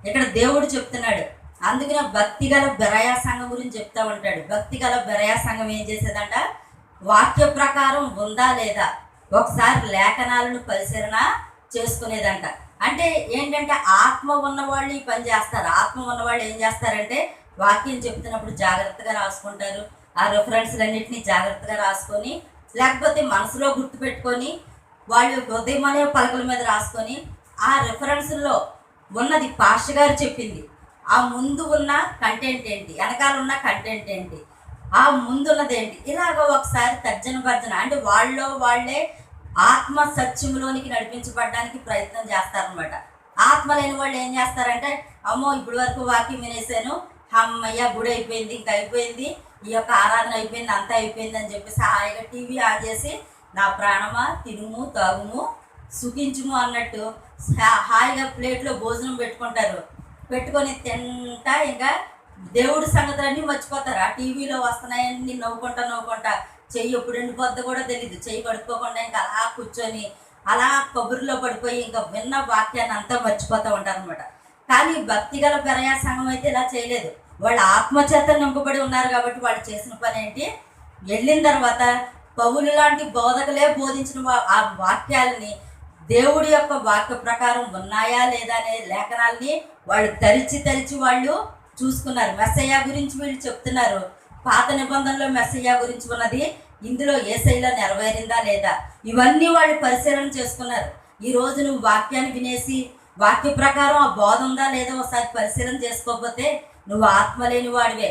ఇక్కడ దేవుడు చెప్తున్నాడు, అందుకనే భక్తిగల బెరయా సంఘం గురించి చెప్తా ఉంటాడు. భక్తిగల బెరయా సంఘం ఏం చేసేదంట, వాక్య ప్రకారం ఉందా లేదా ఒకసారి లేఖనాలను పరిశీలన చేసుకునేదంట. అంటే ఏంటంటే ఆత్మ ఉన్నవాళ్ళు ఈ పని చేస్తారు. ఆత్మ ఉన్నవాళ్ళు ఏం చేస్తారంటే వాక్యం చెప్తున్నప్పుడు జాగ్రత్తగా రాసుకుంటారు, ఆ రెఫరెన్స్లన్నింటినీ జాగ్రత్తగా రాసుకొని, లేకపోతే మనసులో గుర్తుపెట్టుకొని వాళ్ళు హృదయం అనే పలకల మీద రాసుకొని, ఆ రెఫరెన్స్లో ఉన్నది పాస్టర్ గారు చెప్పింది, ఆ ముందు ఉన్న కంటెంట్ ఏంటి, వెనకాల ఉన్న కంటెంట్ ఏంటి, ఆ ముందున్నది ఏంటి, ఇలాగ ఒకసారి తర్జన భర్జన, అంటే వాళ్ళే ఆత్మ సత్యంలోనికి నడిపించబడడానికి ప్రయత్నం చేస్తారనమాట. ఆత్మ లేని వాళ్ళు ఏం చేస్తారంటే, అమ్మో ఇప్పుడు వరకు వాక్యం వినేసాను, అమ్మయ్య గుడి అయిపోయింది, ఇంకా అయిపోయింది, ఈ యొక్క ఆరాధన అయిపోయింది, అంతా అయిపోయింది అని చెప్పేసి హాయిగా టీవీ ఆన్ చేసి నా ప్రాణమా తినుము తాగుము సుఖించుము అన్నట్టు హాయిగా ప్లేట్లో భోజనం పెట్టుకొని తింటా ఇంకా దేవుడి సంగతులన్నీ మర్చిపోతారు. ఆ టీవీలో వస్తున్నాయని నవ్వుకుంటా చెయ్యి ఎప్పుడు ఎండిపోద్దో కూడా తెలియదు, చెయ్యి పడుకోకుండా ఇంకా అలా కూర్చొని అలా కబుర్లో పడిపోయి ఇంకా విన్న వాక్యాన్ని అంతా మర్చిపోతూ ఉంటారు అనమాట. కానీ భక్తిగల బెరయా సంఘం అయితే ఇలా చేయలేదు. వాళ్ళు ఆత్మచేత నింపబడి ఉన్నారు కాబట్టి వాళ్ళు చేసిన పని ఏంటి, వెళ్ళిన తర్వాత పౌలు లాంటి బోధకులే బోధించిన ఆ వాక్యాలని, దేవుడి యొక్క వాక్య ప్రకారం ఉన్నాయా లేదా అనే లేఖనాలని వాళ్ళు తరిచి వాళ్ళు చూసుకున్నారు. మెస్సయ్య గురించి వీళ్ళు చెప్తున్నారు, పాత నిబంధనలో మెస్సయ్య గురించి ఉన్నది ఇందులో యేసయ్యలో నెరవేరిందా లేదా, ఇవన్నీ వాళ్ళు పరిశీలన చేసుకున్నారు. ఈ రోజు నువ్వు వాక్యాన్ని వినేసి వాక్య ప్రకారం ఆ బోధ ఉందా లేదా ఒకసారి పరిశీలన చేసుకోకపోతే నువ్వు ఆత్మ లేని వాడివే,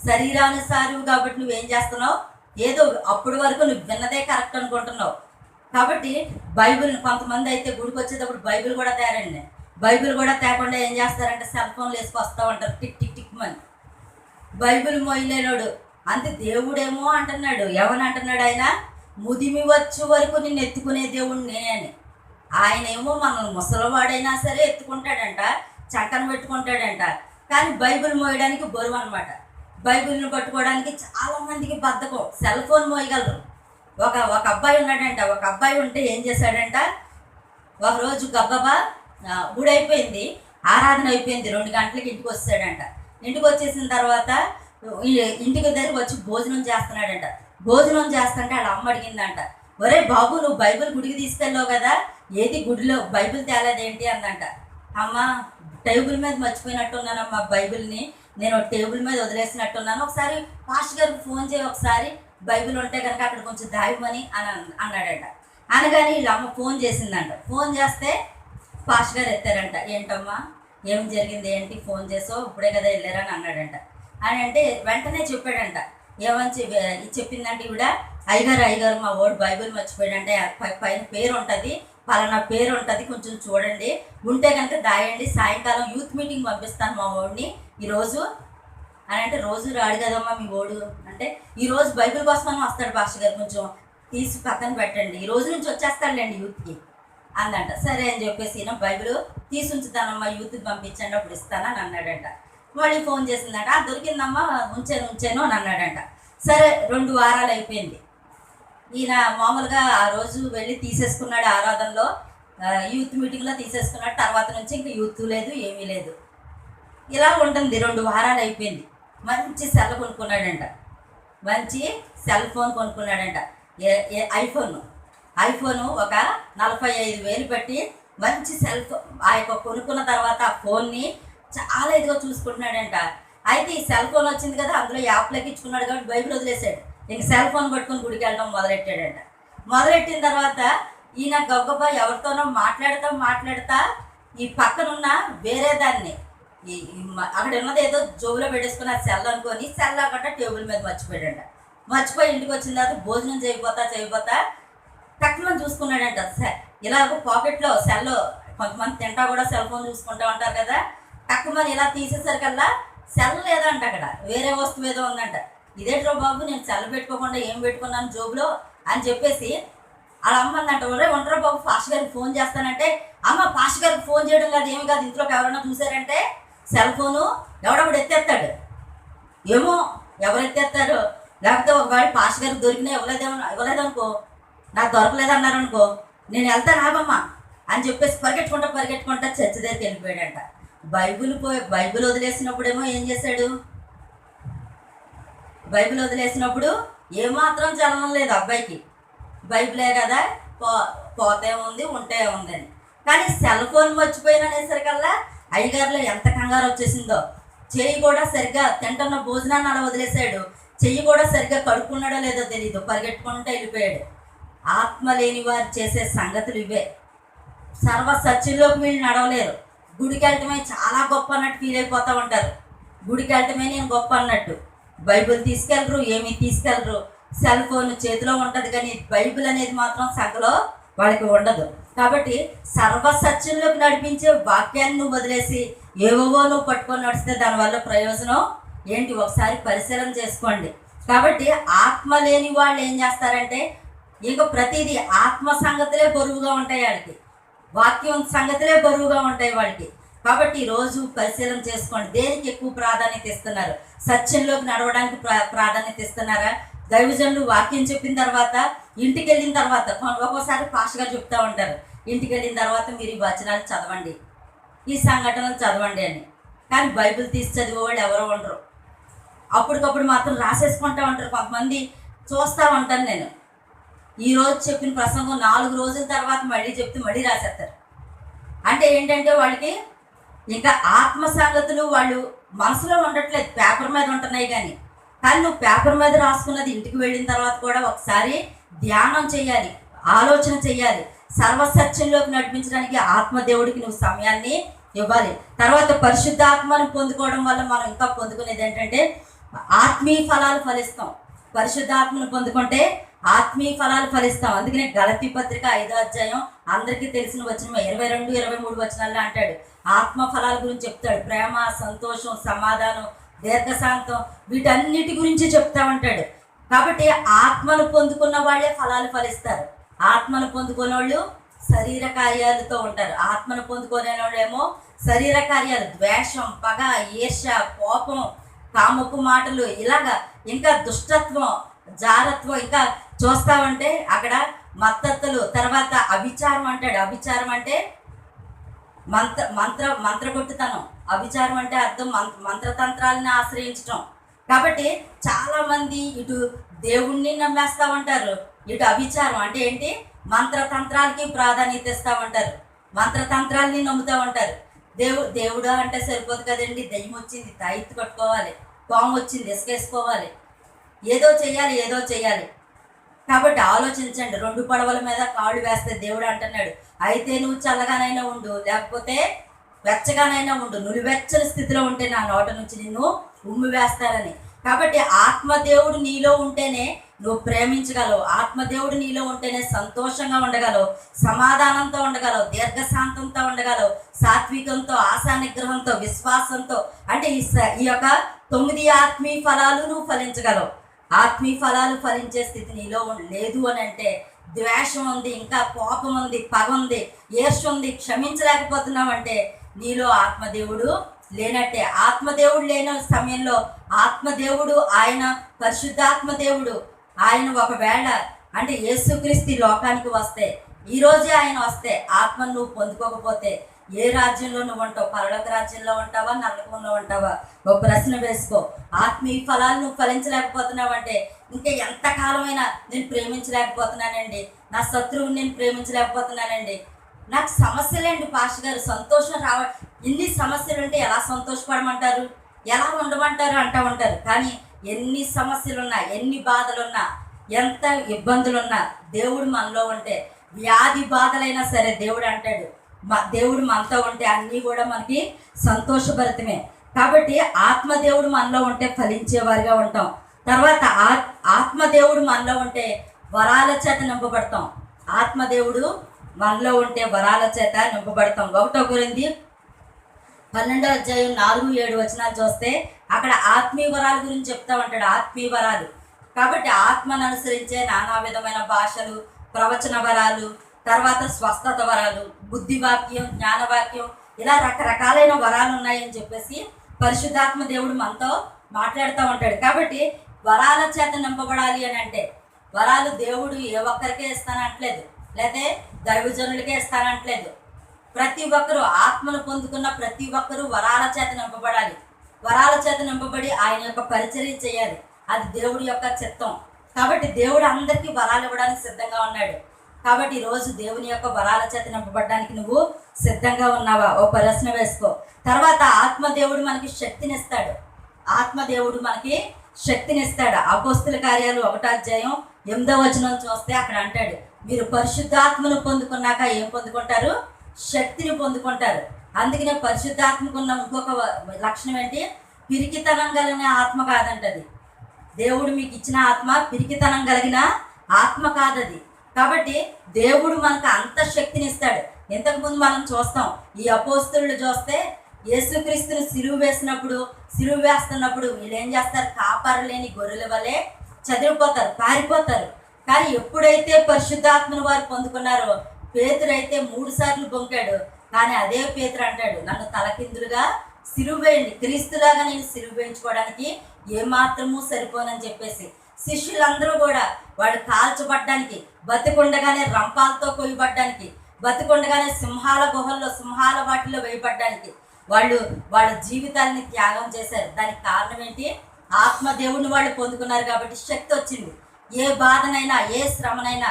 శరీరానుసారువు కాబట్టి నువ్వేం చేస్తున్నావు, ఏదో అప్పటి వరకు నువ్వు విన్నదే కరెక్ట్ అనుకుంటున్నావు. కాబట్టి బైబిల్ కొంతమంది అయితే గుడికి వచ్చేటప్పుడు బైబిల్ కూడా తేరండి, బైబిల్ కూడా తేకుండా ఏం చేస్తారంటే సెల్ ఫోన్లు వేసుకొస్తూ ఉంటారు, టిక్ టిక్ టిక్ మని. బైబిల్ మొయ్యలేనోడు అంతే, దేవుడేమో అంటున్నాడు, ఏమని అంటున్నాడు ఆయన, ముదిమి వచ్చే వరకు నిన్ను ఎత్తుకునే దేవుడు నేనే అని. ఆయన ఏమో మనం ముసలివాడైనా సరే ఎత్తుకుంటాడంట, చంకన పెట్టుకుంటాడంట, కానీ బైబిల్ మోయడానికి బరువు అనమాట. బైబిల్ని పట్టుకోవడానికి చాలామందికి బద్ధకం, సెల్ ఫోన్ మోయగలరు. ఒక అబ్బాయి ఉన్నాడంట, ఒక అబ్బాయి ఉంటే ఏం చేశాడంట, ఒకరోజు గబ్బబా గుడి అయిపోయింది, ఆరాధన అయిపోయింది, 2 గంటలకి ఇంటికి వచ్చాడంట. ఇంటికి వచ్చేసిన తర్వాత ఇంటికి దగ్గర వచ్చి భోజనం చేస్తున్నాడంట. భోజనం చేస్తుంటే వాళ్ళ అమ్మ అడిగిందంట, ఒరే బాబు నువ్వు బైబిల్ గుడికి తీసుకెళ్ళావు కదా, ఏది గుడిలో బైబిల్ తేలేదేంటి అందంట. అమ్మ టేబుల్ మీద మర్చిపోయినట్టున్నానమ్మా, బైబిల్ని నేను టేబుల్ మీద వదిలేసినట్టున్నాను, ఒకసారి పాస్టర్ గారికి ఫోన్ చేయి, ఒకసారి బైబిల్ ఉంటే కనుక అక్కడ కొంచెం దాయమని అన్నాడంట. అనగానే వీళ్ళ అమ్మ ఫోన్ చేసిందంట. ఫోన్ చేస్తే పాస్టర్ గారు ఎత్తారంట, ఏంటమ్మా ఏం జరిగింది ఏంటి, ఫోన్ చేసావు, ఇప్పుడే కదా వెళ్ళారని అన్నాడంట. అని అంటే వెంటనే చెప్పాడంట, ఏమని చెప్పిందంటే ఈవిడ, అయ్యగారు మా ఓడు బైబిల్ మర్చిపోయాడంటే పైన పేరు ఉంటుంది, పలానా పేరు ఉంటుంది, కొంచెం చూడండి, ఉంటే కనుక దాయండి, సాయంకాలం యూత్ మీటింగ్ పంపిస్తాను మా ఓడిని ఈరోజు అని అంటే, రోజు రాడు కదమ్మా మీ ఓడు అంటే, ఈరోజు బైబిల్ కోసమని వస్తాడు పాస్టర్ గారు, కొంచెం తీసి పక్కన పెట్టండి, ఈ రోజు నుంచి వచ్చేస్తాడులేండి యూత్కి అందంట. సరే అని చెప్పేసి బైబిల్ తీసి ఉంచుతానమ్మా, యూత్కి పంపించండి అప్పుడు ఇస్తానని అన్నాడంట. మళ్ళీ ఫోన్ చేసిందంట, దొరికిందమ్మా, ఉంచాను అని అన్నాడంట. సరే 2 వారాలు అయిపోయింది. ఈయన మామూలుగా ఆ రోజు వెళ్ళి తీసేసుకున్నాడు, ఆరాధనలో యూత్ మీటింగ్లో తీసేసుకున్నాడు. తర్వాత నుంచి ఇంకా యూత్ లేదు, ఏమీ లేదు, ఇలా ఉంటుంది. 2 వారాలు అయిపోయింది. మంచి సెల్ కొనుక్కున్నాడంట, మంచి సెల్ ఫోన్ కొనుక్కున్నాడంట, ఐఫోను ఒక 45,000 పెట్టి మంచి సెల్ ఫోన్ ఆ యొక్క కొనుక్కున్న తర్వాత ఆ ఫోన్ని చాలా ఇదిగా చూసుకుంటున్నాడంట. అయితే ఈ సెల్ ఫోన్ వచ్చింది కదా, అందులో యాప్లోకి ఇచ్చుకున్నాడు కాబట్టి బైబిల్ వదిలేశాడు. ఇంక సెల్ ఫోన్ పట్టుకొని గుడికి వెళ్ళడం మొదలెట్టాడంట. మొదలెట్టిన తర్వాత ఈయన గబగబా ఎవరితోనో మాట్లాడుతా ఈ పక్కనున్న వేరే దాన్ని అక్కడ ఉన్నది ఏదో జోబులో పెట్టేసుకుని ఆ సెల్ అనుకొని సెల్ అక్కడ టేబుల్ మీద మర్చిపోయాడంట. మర్చిపోయి ఇంటికి వచ్చిన తర్వాత భోజనం చేయబోతా తక్కువ చూసుకున్నాడంట. ఇలాగ పాకెట్లో సెల్, కొంతమంది తింటా కూడా సెల్ ఫోన్ చూసుకుంటా ఉంటారు కదా, తక్కువ ఇలా తీసేసరికల్లా సెల్ లేదంట, అక్కడ వేరే వస్తువు ఏదో ఉందంట. ఇదేట్రో బాబు, నేను సెల్ పెట్టుకోకుండా ఏం పెట్టుకున్నాను జోబులో అని చెప్పేసి వాళ్ళ అమ్మందంట, ఒంటరో బాబు పాస్టర్ గారికి ఫోన్ చేస్తానంటే, అమ్మ పాస్టర్ గారికి ఫోన్ చేయడం కాదు, ఏమి కాదు, ఇంట్లోకి ఎవరైనా చూసారంటే సెల్ ఫోను ఎవడప్పుడు ఎత్తేస్తాడు, ఏమో ఎవరు ఎత్తేస్తారు, లేకపోతే ఒకవేళ పాస్టర్ గారికి దొరికినా ఇవ్వలేదనుకో, నాకు దొరకలేదన్నారనుకో, నేను వెళ్తాను ఆగమ్మా అని చెప్పేసి పరిగెట్టుకుంటా చర్చి దగ్గరికి వెళ్ళిపోయాడంట. బైబిల్ వదిలేసినప్పుడేమో ఏం చేశాడు, బైబిల్ వదిలేసినప్పుడు ఏమాత్రం చలనం లేదు అబ్బాయికి, బైబిలే కదా, పోతే ఉంది ఉంటే ఉందని. కానీ సెల్ ఫోన్ మర్చిపోయిననేసరికల్లా అయ్యగారిలో ఎంత కంగారు వచ్చేసిందో. చెయ్యి కూడా సరిగ్గా తింటున్న భోజనాన్ని అలా వదిలేశాడు, చెయ్యి కూడా సరిగ్గా కడుక్కున్నాడో లేదో తెలీదు, పరిగెట్టుకుంటూ వెళ్ళిపోయాడు. ఆత్మ లేని వారు చేసే సంగతులు ఇవే. సర్వ సత్యంలోకి వీళ్ళు నడవలేరు. గుడికి వెళ్ళటమే చాలా గొప్ప అన్నట్టు ఫీల్ అయిపోతూ ఉంటారు. గుడికి వెళ్ళటమే నేను గొప్ప అన్నట్టు. బైబిల్ తీసుకెళ్ళరు, ఏమీ తీసుకెళ్ళరు, సెల్ ఫోన్ చేతిలో ఉంటుంది కానీ బైబిల్ అనేది మాత్రం సంఖలో వాళ్ళకి ఉండదు. కాబట్టి సర్వసత్యంలోకి నడిపించే వాక్యాన్ని నువ్వు వదిలేసి ఏవో నువ్వు పట్టుకొని నడిస్తే దానివల్ల ప్రయోజనం ఏంటి, ఒకసారి పరిశీలన చేసుకోండి. కాబట్టి ఆత్మ లేని వాళ్ళు ఏం చేస్తారంటే, ఇక ప్రతిదీ ఆత్మ సంగతులే బరువుగా ఉంటాయి వాళ్ళకి, వాక్యం సంగతులే బరువుగా ఉంటాయి వాళ్ళకి. కాబట్టి ఈరోజు పరిశీలన చేసుకోండి, దేనికి ఎక్కువ ప్రాధాన్యత ఇస్తున్నారు? సత్యంలోకి నడవడానికి ప్రాధాన్యత ఇస్తున్నారా? దైవజనులు వాక్యం చెప్పిన తర్వాత ఇంటికి వెళ్ళిన తర్వాత ఒక్కోసారి పాస్టర్ గారు చెప్తూ ఉంటారు, ఇంటికి వెళ్ళిన తర్వాత మీరు ఈ వచనాలు చదవండి, ఈ సంఘటనలు చదవండి అని. కానీ బైబిల్ తీసి చదివేవాళ్ళు ఎవరో ఉండరు. అప్పటికప్పుడు మాత్రం రాసేసుకుంటూ ఉంటారు. కొంతమంది చూస్తూ ఉంటాను నేను, ఈరోజు చెప్పిన ప్రసంగం 4 రోజుల తర్వాత మళ్ళీ చెప్తే మళ్ళీ రాసేస్తారు. అంటే ఏంటంటే వాళ్ళకి ఇంకా ఆత్మ సంగతులు వాళ్ళు మనసులో ఉండట్లేదు, పేపర్ మీద ఉంటున్నాయి. కానీ నువ్వు పేపర్ మీద రాసుకున్నది ఇంటికి వెళ్ళిన తర్వాత కూడా ఒకసారి ధ్యానం చేయాలి, ఆలోచన చేయాలి. సర్వసత్యంలోకి నడిపించడానికి ఆత్మదేవుడికి నువ్వు సమయాన్ని ఇవ్వాలి. తర్వాత పరిశుద్ధాత్మను పొందుకోవడం వల్ల మనం ఇంకా పొందుకునేది ఏంటంటే ఆత్మీయ ఫలాలు ఫలిస్తాం. పరిశుద్ధాత్మను పొందుకుంటే ఆత్మీయ ఫలాలు ఫలిస్తాం. అందుకనే గలతీ పత్రిక 5వ అధ్యాయం అందరికీ తెలిసిన వచనం 22, 23 వచనాల్లో అంటాడు, ఆత్మ ఫలాల గురించి చెప్తాడు. ప్రేమ, సంతోషం, సమాధానం, దీర్ఘశాంతం, వీటన్నిటి గురించి చెప్తా ఉంటాడు. కాబట్టి ఆత్మను పొందుకున్న వాళ్ళే ఫలాలు ఫలిస్తారు. ఆత్మను పొందుకునే వాళ్ళు శరీర కార్యాలతో ఉంటారు. ఆత్మను పొందుకునే వాళ్ళేమో శరీర కార్యాలు, ద్వేషం, పగ, ఈర్ష, కోపం, కామపు మాటలు, ఇలాగా ఇంకా దుష్టత్వం, జారత్వం, ఇంకా చూస్తామంటే అక్కడ మత్తత్తులు, తర్వాత అభిచారం అంటాడు. అభిచారం అంటే మంత్రగొట్టుతనం. అభిచారం అంటే అర్థం మంత్రతంత్రాలను ఆశ్రయించటం. కాబట్టి చాలామంది ఇటు దేవుణ్ణి నమ్మేస్తూ ఉంటారు, ఇటు అభిచారం అంటే ఏంటి, మంత్రతంత్రాలకి ప్రాధాన్యత ఇస్తూ ఉంటారు, మంత్రతంత్రాలని నమ్ముతూ ఉంటారు. దేవుడు అంటే సరిపోదు కదండి, దయ్యం వచ్చింది తాయిత్తు కట్టుకోవాలి, పాము వచ్చింది ఇసుకేసుకోవాలి, ఏదో చేయాలి. కాబట్టి ఆలోచించండి, 2 పడవల మీద కాళ్ళు వేస్తే దేవుడు అంటున్నాడు, అయితే నువ్వు చల్లగానైనా ఉండు, లేకపోతే వెచ్చగానైనా ఉండు, నువ్వు వెచ్చని స్థితిలో ఉంటే నా నోట నుంచి నిన్ను ఉమ్మి వేస్తారని. కాబట్టి ఆత్మదేవుడు నీలో ఉంటేనే నువ్వు ప్రేమించగలవు. ఆత్మదేవుడు నీలో ఉంటేనే సంతోషంగా ఉండగలవు, సమాధానంతో ఉండగలవు, దీర్ఘశాంతంతో ఉండగలవు, సాత్వికంతో, ఆశా నిగ్రహంతో, విశ్వాసంతో. అంటే ఈ యొక్క 9 ఆత్మీయ ఫలాలు నువ్వు ఫలించగలవు. ఆత్మీయ ఫలాలు ఫలించే స్థితి నీలో లేదు అని అంటే ద్వేషం ఉంది, ఇంకా కోపం ఉంది, పగ ఉంది, ఈర్ష్య ఉంది, క్షమించలేకపోతున్నావు అంటే నీలో ఆత్మదేవుడు లేనట్టే. ఆత్మదేవుడు లేని సమయంలో ఆత్మదేవుడు ఆయన పరిశుద్ధాత్మదేవుడు ఆయన ఒకవేళ అంటే యేసుక్రీస్తు లోకానికి వస్తే, ఈరోజే ఆయన వస్తే ఆత్మను నువ్వు పొందుకోకపోతే ఏ రాజ్యంలో నువ్వు ఉంటావు? పరలోక రాజ్యంలో ఉంటావా, నరకంలో ఉంటావా? ఒక ప్రశ్న వేసుకో. ఆత్మీయ ఫలాలు నువ్వు ఫలించలేకపోతున్నావు అంటే ఇంకా ఎంతకాలమైనా నేను ప్రేమించలేకపోతున్నానండి, నా శత్రువుని నేను ప్రేమించలేకపోతున్నానండి, నాకు సమస్యలేండి పాస్టర్ గారు, సంతోషం ఇన్ని సమస్యలు ఉంటే ఎలా సంతోషపడమంటారు, ఎలా ఉండమంటారు అంటూ ఉంటారు. కానీ ఎన్ని సమస్యలున్నా, ఎన్ని బాధలున్నా, ఎంత ఇబ్బందులున్నా దేవుడు మనలో ఉంటే, వ్యాధి బాధలైనా సరే దేవుడు అంటాడు దేవుడు మనతో ఉంటే అన్నీ కూడా మనకి సంతోషభరితమే. కాబట్టి ఆత్మదేవుడు మనలో ఉంటే ఫలించేవారిగా ఉంటాం. తర్వాత ఆత్మదేవుడు మనలో ఉంటే వరాల చేత నింపబడతాం. ఆత్మదేవుడు మనలో ఉంటే వరాల చేత నింపబడతాం. 1 కొరింథీ 12:4-7 చూస్తే అక్కడ ఆత్మీయ వరాల గురించి చెప్తా ఉంటాడు. ఆత్మీయ వరాలు కాబట్టి ఆత్మను అనుసరించే నానా విధమైన భాషలు, ప్రవచన వరాలు, తర్వాత స్వస్థత వరాలు, బుద్ధివాక్యం, జ్ఞానవాక్యం, ఇలా రకరకాలైన వరాలు ఉన్నాయని చెప్పేసి పరిశుద్ధాత్మ దేవుడు మనతో మాట్లాడుతూ ఉంటాడు. కాబట్టి వరాల చేత నింపబడాలి అని అంటే వరాలు దేవుడు ఏ ఒక్కరికే ఇస్తానంటలేదు, లేకపోతే దైవజనులకే ఇస్తానంటలేదు. ప్రతి ఒక్కరూ ఆత్మను పొందుకున్న ప్రతి ఒక్కరూ వరాల చేత నింపబడాలి. వరాల చేత నింపబడి ఆయన యొక్క పరిచర్య చేయాలి. అది దేవుడి యొక్క చిత్తం. కాబట్టి దేవుడు అందరికీ వరాలు ఇవ్వడానికి సిద్ధంగా ఉన్నాడు. కాబట్టి ఈరోజు దేవుని యొక్క వరాల చేత నింపబడడానికి నువ్వు సిద్ధంగా ఉన్నావా? ఓ ప్రశ్న వేసుకో. తర్వాత ఆత్మదేవుడు మనకి శక్తినిస్తాడు. ఆత్మదేవుడు మనకి శక్తినిస్తాడు. అపోస్తుల కార్యాలు 1:8 చూస్తే అక్కడ అంటాడు, మీరు పరిశుద్ధాత్మను పొందుకున్నాక ఏం పొందుకుంటారు? శక్తిని పొందుకుంటారు. అందుకనే పరిశుద్ధాత్మకున్న ఇంకొక లక్షణం ఏంటి? పిరికితనం కలిగిన ఆత్మ కాదంటది. దేవుడు మీకు ఇచ్చిన ఆత్మ పిరికితనం కలిగిన ఆత్మ కాదది. కాబట్టి దేవుడు మనకు అంత శక్తిని ఇస్తాడు. ఇంతకుముందు మనం చూస్తాం, ఈ అపోస్తులు చూస్తే యేసుక్రీస్తుని సిలువ వేస్తున్నప్పుడు వీళ్ళు ఏం చేస్తారు? కాపరి లేని గొర్రెల వలె చదివిపోతారు, పారిపోతారు. కానీ ఎప్పుడైతే పరిశుద్ధాత్మను వారు పొందుకున్నారో, పేతురు అయితే 3 సార్లు బొంకాడు. కానీ అదే పేతురు అంటాడు, నన్ను తలకిందులుగా సిలువ వేయండి, క్రీస్తులాగా నేను సిలువ వేయించుకోవడానికి ఏమాత్రమూ సరిపోనని చెప్పేసి శిష్యులందరూ కూడా వాడు కాల్చబడ్డానికి, బతికుండగానే రంపాలతో కొయ్యబడ్డానికి, బతికుండగానే సింహాల గుహల్లో, సింహాల వాటిలో వేయబడ్డానికి వాళ్ళ జీవితాలని త్యాగం చేశారు. దానికి కారణం ఏంటి? ఆత్మదేవుని వాళ్ళు పొందుకున్నారు కాబట్టి శక్తి వచ్చింది. ఏ బాధనైనా, ఏ శ్రమనైనా,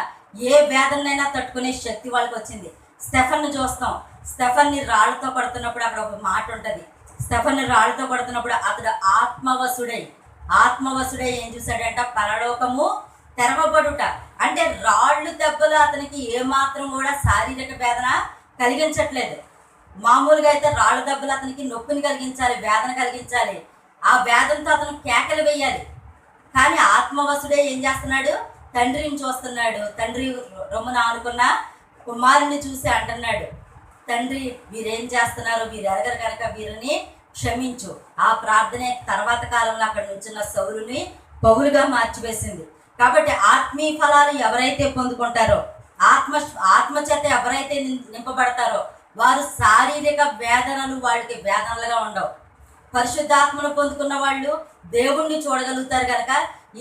ఏ వేదనైనా తట్టుకునే శక్తి వాళ్ళకి వచ్చింది. స్టెఫన్ను చూస్తాం. స్టెఫన్ని రాళ్లతో కొడుతున్నప్పుడు అక్కడ ఒక మాట ఉంటుంది. స్టెఫన్ని రాళ్లతో కొడుతున్నప్పుడు అతడు ఆత్మవశుడై ఏం చూశాడంట? పరలోకము తెరవబడుట. అంటే రాళ్ళు దెబ్బలు అతనికి ఏమాత్రం కూడా శారీరక వేదన కలిగించట్లేదు. మామూలుగా అయితే రాళ్ళు దెబ్బలు అతనికి నొప్పిని కలిగించాలి, వేదన కలిగించాలి, ఆ వేదనతో అతను కేకలు వేయాలి. కానీ ఆత్మవశుడే ఏం చేస్తున్నాడు? తండ్రిని చూస్తున్నాడు. తండ్రి రొమ్మున ఆనుకున్న కుమారుని చూసి అంటున్నాడు, తండ్రి వీరేం చేస్తున్నారు, వీరు ఎరగరు కనుక వీరిని క్షమించు. ఆ ప్రార్థనే తర్వాత కాలంలో అక్కడ నుంచున్న సౌలుని పౌలుగా మార్చివేసింది. కాబట్టి ఆత్మీయ ఫలాలు ఎవరైతే పొందుకుంటారో, ఆత్మచేత ఎవరైతే నింపబడతారో వారు శారీరక వేదనలు వాళ్ళకి వేదనలుగా ఉండవు. పరిశుద్ధాత్మను పొందుకున్న వాళ్ళు దేవుణ్ణి చూడగలుగుతారు కనుక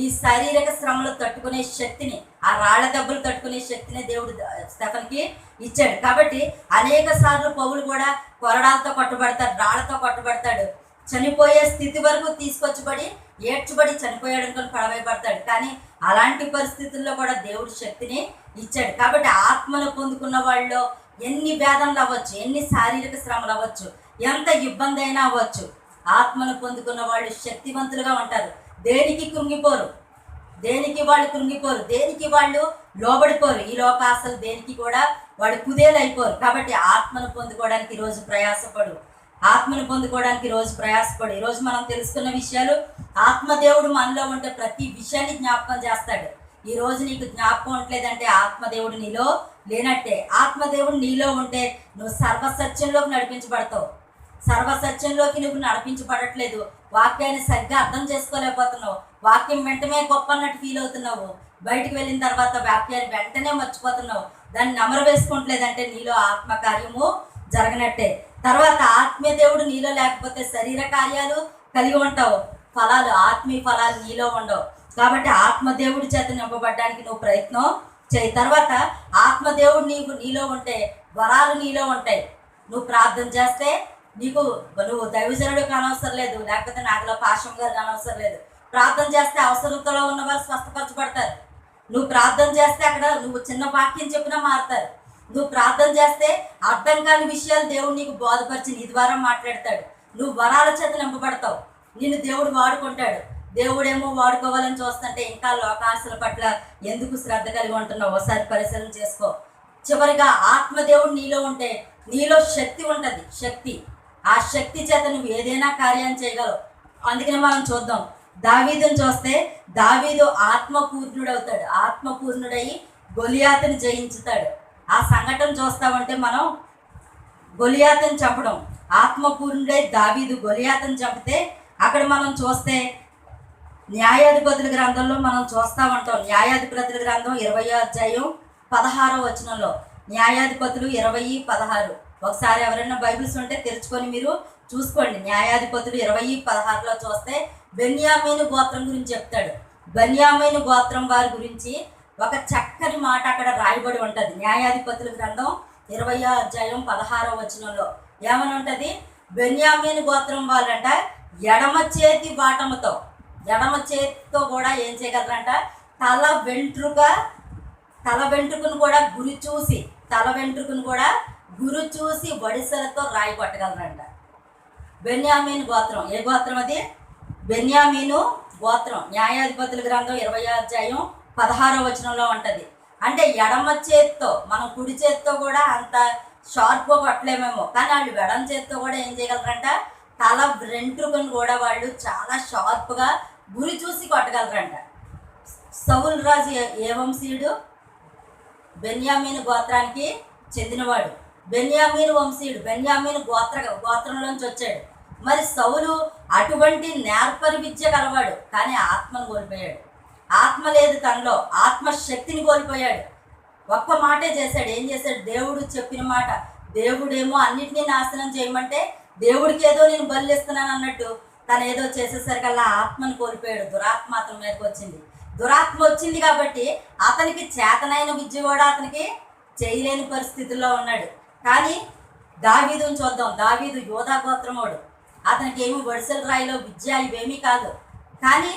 ఈ శారీరక శ్రమలు తట్టుకునే శక్తిని, ఆ రాళ్ల దెబ్బలు తట్టుకునే శక్తిని దేవుడు స్టెఫన్కి ఇచ్చాడు. కాబట్టి అనేక సార్లు పౌలు కూడా కొరడాలతో కొట్టబడతాడు, రాళ్లతో కొట్టబడతాడు, చనిపోయే స్థితి వరకు తీసుకొచ్చిబడి ఏడ్చుబడి చనిపోయాడు అనుకుని పడవేయబడతాడు. కానీ అలాంటి పరిస్థితుల్లో కూడా దేవుడు శక్తిని ఇచ్చాడు. కాబట్టి ఆత్మను పొందుకున్న వాళ్ళు ఎన్ని వేదనలు అవ్వచ్చు, ఎన్ని శారీరక శ్రమలు అవ్వచ్చు, ఎంత ఇబ్బంది అయినా అవ్వచ్చు, ఆత్మను పొందుకున్న వాళ్ళు శక్తివంతులుగా ఉంటారు. దేనికి కృంగిపోరు, దేనికి వాళ్ళు లోబడిపోరు. ఈ లోకాసలు దేనికి కూడా వాడు కుదేలైపోరు. కాబట్టి ఆత్మను పొందుకోవడానికి ఈరోజు ప్రయాసపడు. ఈరోజు మనం తెలుసుకున్న విషయాలు, ఆత్మదేవుడు మనలో ఉంటే ప్రతి విషయాన్ని జ్ఞాపకం చేస్తాడు. ఈ రోజు నీకు జ్ఞాపకం ఉండలేదంటే ఆత్మదేవుడు నీలో లేనట్టే. ఆత్మదేవుడు నీలో ఉంటే నువ్వు సర్వసత్యంలోకి నడిపించబడతావు. సర్వసత్యంలోకి నువ్వు నడిపించబడట్లేదు. వాక్యాన్ని సరిగ్గా అర్థం చేసుకోలేకపోతున్నావు. వాక్యం వెంటనే గొప్ప అన్నట్టు ఫీల్ అవుతున్నావు. బయటికి వెళ్ళిన తర్వాత వాక్యాన్ని వెంటనే మర్చిపోతున్నావు. దాన్ని నమరు వేసుకుంటలేదంటే నీలో ఆత్మకార్యము జరగనట్టే. తర్వాత ఆత్మీయ దేవుడు నీలో లేకపోతే శరీర కార్యాలు కలిగి ఉంటావు, ఫలాలు ఆత్మీయ ఫలాలు నీలో ఉండవు. కాబట్టి ఆత్మదేవుడి చేత నింపబడడానికి నువ్వు ప్రయత్నం చేయి. తర్వాత ఆత్మదేవుడు నీలో ఉంటే వరాలు నీలో ఉంటాయి. నువ్వు ప్రార్థన చేస్తే నువ్వు దైవజనుడు కానవసరం లేదు, లేకపోతే నాకులో పాశం గారు కానవసరం లేదు. ప్రార్థన చేస్తే అవసరతలో ఉన్న వారు స్వస్థపరచబడతారు. నువ్వు ప్రార్థన చేస్తే అక్కడ నువ్వు చిన్న వాక్యం చెప్పినా మారుతారు. నువ్వు ప్రార్థన చేస్తే అర్థం కాని విషయాలు దేవుడు నీకు బోధపరిచి నీ ద్వారా మాట్లాడతాడు. నువ్వు వరాల చేత నింపబడతావు. నిన్ను దేవుడు వాడుకుంటాడు. దేవుడేమో వాడుకోవాలని చూస్తుంటే ఇంకా లోకాశల పట్ల ఎందుకు శ్రద్ధ కలిగి ఉంటున్నావు? ఒకసారి పరిశీలన చేసుకో. చివరిగా ఆత్మదేవుడు నీలో ఉంటే నీలో శక్తి ఉంటుంది. శక్తి, ఆ శక్తి చేత నువ్వు ఏదైనా కార్యాన్ని చేయగలవు. అందుకనే మనం చూద్దాం, దావీదుని చూస్తే దావీదు ఆత్మపూర్ణుడవుతాడు. ఆత్మపూర్ణుడై గొలియాతుని జయించుతాడు. ఆ సంఘటన చూస్తామంటే మనం గొలియాతుని చంపడం, ఆత్మపూర్ణుడై దావీదు గొలియాతుని చంపితే అక్కడ మనం చూస్తే న్యాయాధిపతుల గ్రంథంలో మనం చూస్తూ ఉంటాం. న్యాయాధిపతుల గ్రంథం 20వ అధ్యాయం 16వ వచనంలో, న్యాయాధిపతులు 20:16. ఒకసారి ఎవరైనా బైబిల్స్ ఉంటే తెరుచుకొని మీరు చూసుకోండి. న్యాయాధిపతులు 20:16లో చూస్తే బెన్యామీను గోత్రం గురించి చెప్తాడు. బెన్యామీను గోత్రం వారి గురించి ఒక చక్కని మాట అక్కడ రాయబడి ఉంటుంది. న్యాయాధిపతుల గ్రంథం 20వ అధ్యాయం 16వ వచనంలో ఏమని ఉంటుంది? బెన్యామీను గోత్రం వాళ్ళంట ఎడమ చేతి వాటముతో, ఎడమ చేతితో కూడా ఏం చేయగలరంట? తల వెంట్రుకను కూడా గురి చూసి వడిసెలతో రాయి కొట్టగలరంట. బెన్యామీను గోత్రం. ఏ గోత్రం అది? బెన్యామీను గోత్రం. న్యాయాధిపతుల గ్రంథం 20వ అధ్యాయం 16వ వచనంలో ఉంటుంది. అంటే ఎడమ చేతితో, మనం కుడి చేతితో కూడా అంత షార్ప్గా కొట్టలేమేమో, కానీ వాళ్ళు ఎడమ చేతితో కూడా ఏం చేయగలరంట? తల వెంట్రుకను కూడా వాళ్ళు చాలా షార్ప్గా గురి చూసి కొట్టగలరంట. సౌలు రాజు ఏ వంశీయుడు? బెన్యామీను గోత్రానికి చెందినవాడు. బెన్యామీను వంశీయుడు, బెన్యామీను గోత్రంలోంచి వచ్చాడు. మరి సౌలు అటువంటి నేర్పరి విద్య కలవాడు, కానీ ఆత్మను కోల్పోయాడు. ఆత్మ లేదు తనలో, ఆత్మశక్తిని కోల్పోయాడు. ఒక్క మాటే చేశాడు. ఏం చేశాడు? దేవుడు చెప్పిన మాట. దేవుడేమో అన్నిటినీ నాశనం చేయమంటే దేవుడికి ఏదో నేను బలిస్తున్నాను అన్నట్టు తను ఏదో చేసేసరికల్లా ఆత్మను కోల్పోయాడు. దురాత్మ అతని మీదకి వచ్చింది. దురాత్మ వచ్చింది కాబట్టి అతనికి చేతనైన విద్య కూడా అతనికి చేయలేని పరిస్థితుల్లో ఉన్నాడు. కానీ దావీదుని చూద్దాం. దావీదు యోధా గోత్రమోడు. అతనికి ఏమి వడిసెల రాయిలో విద్య ఇవేమీ కాదు. కానీ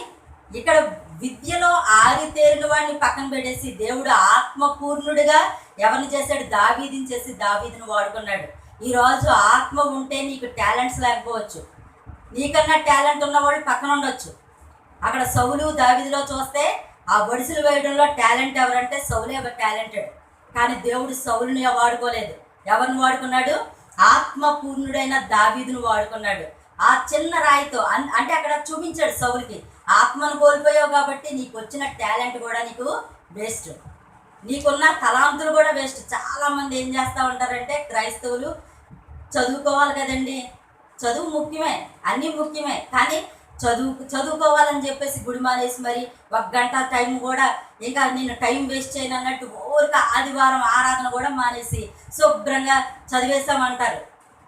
ఇక్కడ విద్యలో ఆరితేరిన వాడిని పక్కన పెట్టేసి దేవుడు ఆత్మపూర్ణుడిగా ఎవరిని చేశాడు? దావీదుని చేసి దావీదుని వాడుకున్నాడు. ఈరోజు ఆత్మ ఉంటే నీకు టాలెంట్స్ లేకపోవచ్చు, నీకన్నా టాలెంట్ ఉన్నవాళ్ళు పక్కన ఉండొచ్చు. అక్కడ సౌలు దావీదులో చూస్తే ఆ వడిసెలు వేయడంలో టాలెంట్ ఎవరంటే సౌలే టాలెంటెడ్. కానీ దేవుడు సౌలుని వాడుకోలేదు. ఎవరిని వాడుకున్నాడు? ఆత్మపూర్ణుడైన దావీదును వాడుకున్నాడు. ఆ చిన్న రాయితో అంటే అక్కడ చూపించాడు సౌలుకి, ఆత్మను కోల్పోయావు కాబట్టి నీకు వచ్చిన టాలెంట్ కూడా నీకు వేస్ట్, నీకున్న తలాంతులు కూడా వేస్ట్. చాలామంది ఏం చేస్తూ ఉంటారంటే క్రైస్తవులు చదువుకోవాలి కదండి, చదువు ముఖ్యమే, అన్నీ ముఖ్యమే, కానీ చదువుకోవాలని చెప్పేసి గుడి మానేసి మరి 1 గంట టైం కూడా ఇంకా నేను టైం వేస్ట్ చేయను అన్నట్టు ఊరిక ఆదివారం ఆరాధన కూడా మానేసి శుభ్రంగా చదివేస్తామంటారు.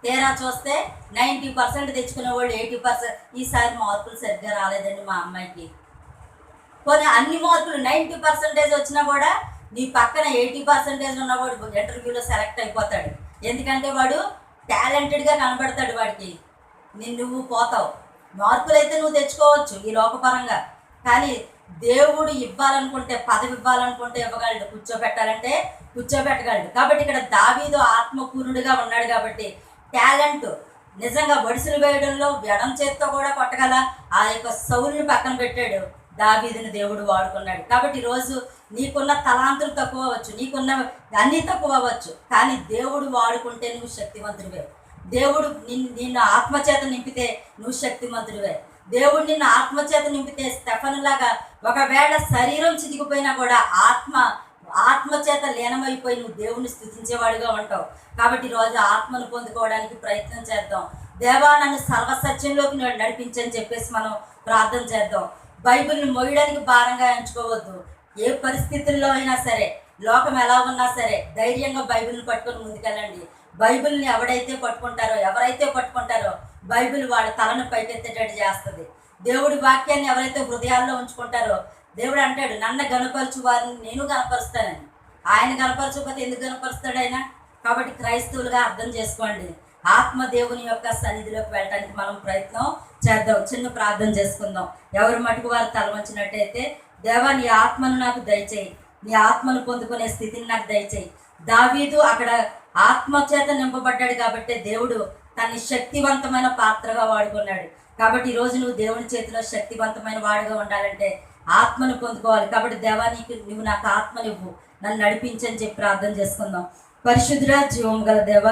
తీరా చూస్తే 90% తెచ్చుకునే వాళ్ళు 80%. ఈసారి మార్కులు సరిగ్గా రాలేదండి మా అమ్మాయికి. కొన్ని అన్ని మార్కులు 90% వచ్చినా కూడా నీ పక్కన 80% ఉన్నవాడు ఇంటర్వ్యూలో సెలెక్ట్ అయిపోతాడు. ఎందుకంటే వాడు టాలెంటెడ్గా కనబడతాడు. వాడికి నువ్వు పోతావు. మార్కులు అయితే నువ్వు తెచ్చుకోవచ్చు ఈ లోకపరంగా, కానీ దేవుడు ఇవ్వాలనుకుంటే, పదవి ఇవ్వాలనుకుంటే ఇవ్వగలడు, కూర్చోబెట్టాలంటే కూర్చోబెట్టగలడు. కాబట్టి ఇక్కడ దావీదు ఆత్మపూర్ణుడిగా ఉన్నాడు కాబట్టి టాలెంట్ నిజంగా వడిసెలు వేయడంలో ఎడం చేత్తో కూడా కొట్టగల ఆ యొక్క సౌలుని పక్కన పెట్టాడు. దావీదుని దేవుడు వాడుకున్నాడు. కాబట్టి ఈరోజు నీకున్న తలాంతులు తక్కువ అవ్వచ్చు, నీకున్న అన్నీ తక్కువ అవ్వచ్చు, కానీ దేవుడు వాడుకుంటే నువ్వు శక్తివంతుడివే. దేవుడు నిన్ను ఆత్మచేత నింపితే నువ్వు శక్తివంతుడివే. దేవుడు నిన్ను ఆత్మచేత నింపితే స్టెఫనులాగా ఒకవేళ శరీరం చితికిపోయినా కూడా ఆత్మచేత లీనమైపోయి నువ్వు దేవుని స్తుతించేవాడిగా ఉంటావు. కాబట్టి ఈరోజు ఆత్మను పొందుకోవడానికి ప్రయత్నం చేద్దాం. దేవా నన్ను సర్వసత్యంలోకి నడిపించని చెప్పేసి మనం ప్రార్థన చేద్దాం. బైబిల్ని మోయడానికి భారంగా ఎంచుకోవద్దు. ఏ పరిస్థితుల్లో అయినా సరే, లోకం ఎలా ఉన్నా సరే ధైర్యంగా బైబిల్ని పట్టుకొని ముందుకెళ్ళండి. బైబిల్ని ఎవరైతే పట్టుకుంటారో బైబిల్ వాళ్ళ తలను పైకెత్తేటట్టు చేస్తుంది. దేవుడి వాక్యాన్ని ఎవరైతే హృదయాల్లో ఉంచుకుంటారో దేవుడు అంటాడు, నన్ను గనపరచు వారిని నేను గనపరుస్తానని. ఆయన గనపరచకపోతే ఎందుకు గనపరుస్తాడు ఆయన? కాబట్టి క్రైస్తవులుగా అర్థం చేసుకోండి. ఆత్మ దేవుని యొక్క సన్నిధిలోకి వెళ్ళడానికి మనం ప్రయత్నం చేద్దాం. చిన్న ప్రార్థన చేసుకుందాం. ఎవరి మటుకు వారు తల వంచినట్టయితే, దేవా నీ ఆత్మను నాకు దయచేయి, నీ ఆత్మను పొందుకునే స్థితిని నాకు దయచేయి. దావీదు అక్కడ ఆత్మ చేత నింపబడ్డాడు కాబట్టి దేవుడు తన్ని శక్తివంతమైన పాత్రగా వాడుకున్నాడు. కాబట్టి ఈరోజు నువ్వు దేవుని చేతిలో శక్తివంతమైన వాడుగా ఉండాలంటే ఆత్మను పొందుకోవాలి. కాబట్టి దేవా నువ్వు నాకు ఆత్మనివ్వు, నన్ను నడిపించని చెప్పి ప్రార్థన చేసుకుందాం. పరిశుద్ధుడా, జీవము గల దేవ,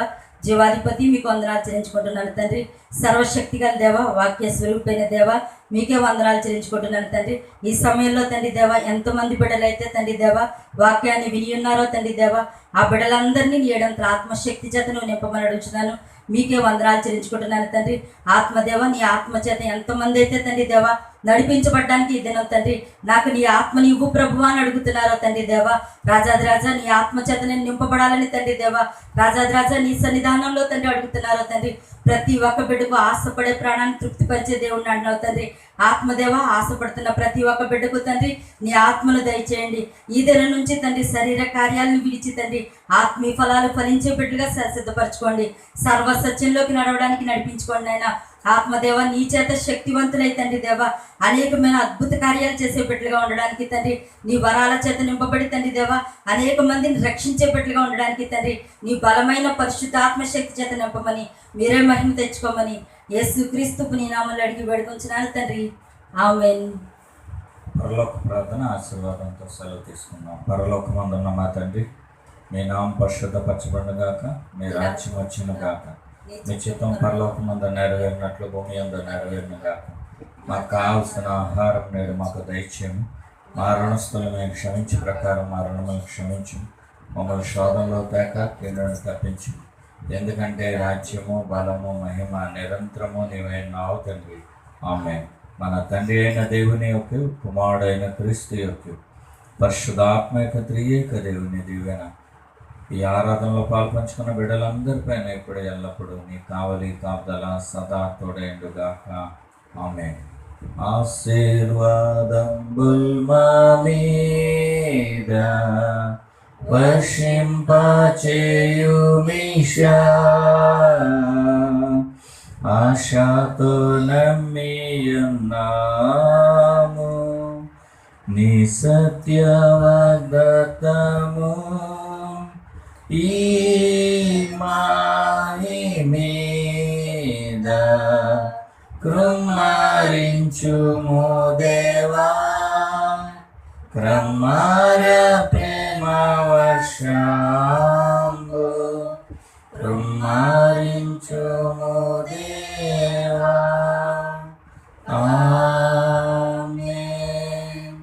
జీవాధిపతి మీకు వందనాలు చెల్లించుకుంటున్నాను తండ్రి. సర్వశక్తి గల దేవ, వాక్య స్వరూపైన దేవ, మీకే వందనాలు చెల్లించుకుంటున్నాను తండ్రి. ఈ సమయంలో తండ్రి దేవ, ఎంతమంది బిడ్డలైతే తండ్రి దేవ వాక్యాన్ని విని ఉన్నారో తండ్రి దేవ, ఆ బిడ్డలందరినీ నీ ఏడంత ఆత్మశక్తి చేత నువ్వు నింపమని అడుగుతున్నాను. మీకే వందనాలు చెల్లించుకుంటున్నాను తండ్రి. ఆత్మదేవ, నీ ఆత్మ చేత ఎంతమంది అయితే తండ్రి దేవ నడిపించబడ్డానికి ఈ దినం తండ్రి నాకు నీ ఆత్మని ఇవ్వు ప్రభువా అని అడుగుతున్నారో తండ్రి దేవ, రాజాదిరాజా నీ ఆత్మ చేత నేను నింపబడాలని తండ్రి దేవ, రాజాదిరాజా నీ సన్నిధానంలో తండ్రి అడుగుతున్నారో తండ్రి. ప్రతి ఒక్క బిడ్డకు ఆశపడే ప్రాణాన్ని తృప్తిపరిచే దేవుడిని అంటున్నావు తండ్రి. ఆత్మదేవ, ఆశపడుతున్న ప్రతి ఒక్క బిడ్డకు తండ్రి నీ ఆత్మను దయచేయండి. ఈ దినం నుంచి తండ్రి శరీర కార్యాలను విడిచి తండ్రి ఆత్మీయ ఫలాలు ఫలించే బిడ్డగా సిద్ధపరచుకోండి. సర్వసత్యంలోకి నడవడానికి నడిపించుకోండి ఆయన. ఆత్మదేవ, నీ చేత శక్తివంతులై తండ్రి దేవ అనేకమైన అద్భుత కార్యాలు చేసే బిడ్డలుగా ఉండడానికి తండ్రి, నీ వరాల చేత నింపబడి తండ్రి దేవ అనేక మందిని రక్షించే బిడ్డలుగా ఉండడానికి తండ్రి నీ బలమైన పరిశుద్ధ ఆత్మశక్తి చేత నింపమని, మీరే మహిమ తెచ్చుకోమని యేసుక్రీస్తు నీ నామములో అడిగి వేడుకొంచున్నాను తండ్రి. ఆమేన్. పరలోక ప్రార్థన ఆశీర్వాదంతో సెలవు తీసుకున్నాం. పరలోకమందున్న మా తండ్రి, మీ నామం పరిశుద్ధపరచబడుగాక, మీ రాజ్యం వచ్చునుగాక, మీ చిత్తం పరలోకమందు నెరవేరినట్లు భూమి యందు నెరవేరునుగాక. మాకు కావాల్సిన ఆహారం నేడు మాకు దయచేయము. మా రుణస్థులు మేము క్షమించే ప్రకారం మా రుణములను క్షమించు. మమ్మల్ని శోధనలో తేక కీడును తప్పించు. ఎందుకంటే రాజ్యము, బలము, మహిమ నిరంతరము నీవైనావు తండ్రి. ఆమేన్. మన తండ్రి అయిన దేవుని యొక్క, కుమారుడైన క్రీస్తు యొక్క, పరిశుద్ధాత్మ యొక్క త్రియేక దేవుని దీవెన ఈ ఆరాధనలో పాల్పంచుకున్న బిడ్డలందరిపైన ఇప్పుడు ఎల్లప్పుడూ నీ కావలి కాపుదల సదా తోడైండుగాక. ఆమేన్. ఆశీర్వాదంబుల్ మా మీద వర్షింపచేయుమీశా, ఆశతో నమ్మియున్నాము నీ సత్య వాగ్దానము. ఈ మాహి మీద కృమ్మరించుము దేవా, క్రమార ప్రేమ వర్షంబు కృమ్మరించుము దేవా. ఆమేన్.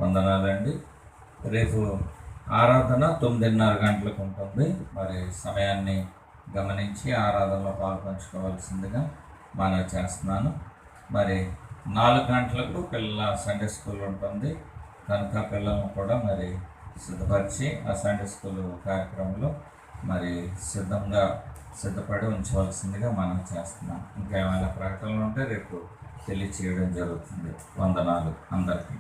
వందనాలండి. రేపు ఆరాధన 9:30 గంటలకు ఉంటుంది. మరి సమయాన్ని గమనించి ఆరాధనలో పాల్పంచుకోవాల్సిందిగా మనం చేస్తున్నాను. మరి 4 గంటలకు పిల్లల సండే స్కూల్ ఉంటుంది కనుక పిల్లలను కూడా మరి సిద్ధపరిచి ఆ సండే స్కూల్ కార్యక్రమంలో మరి సిద్ధపడి ఉంచవలసిందిగా మనం చేస్తున్నాం. ఇంకేమైనా ప్రకటనలు ఉంటే రేపు తెలియచేయడం జరుగుతుంది. వందనాలు అందరికీ.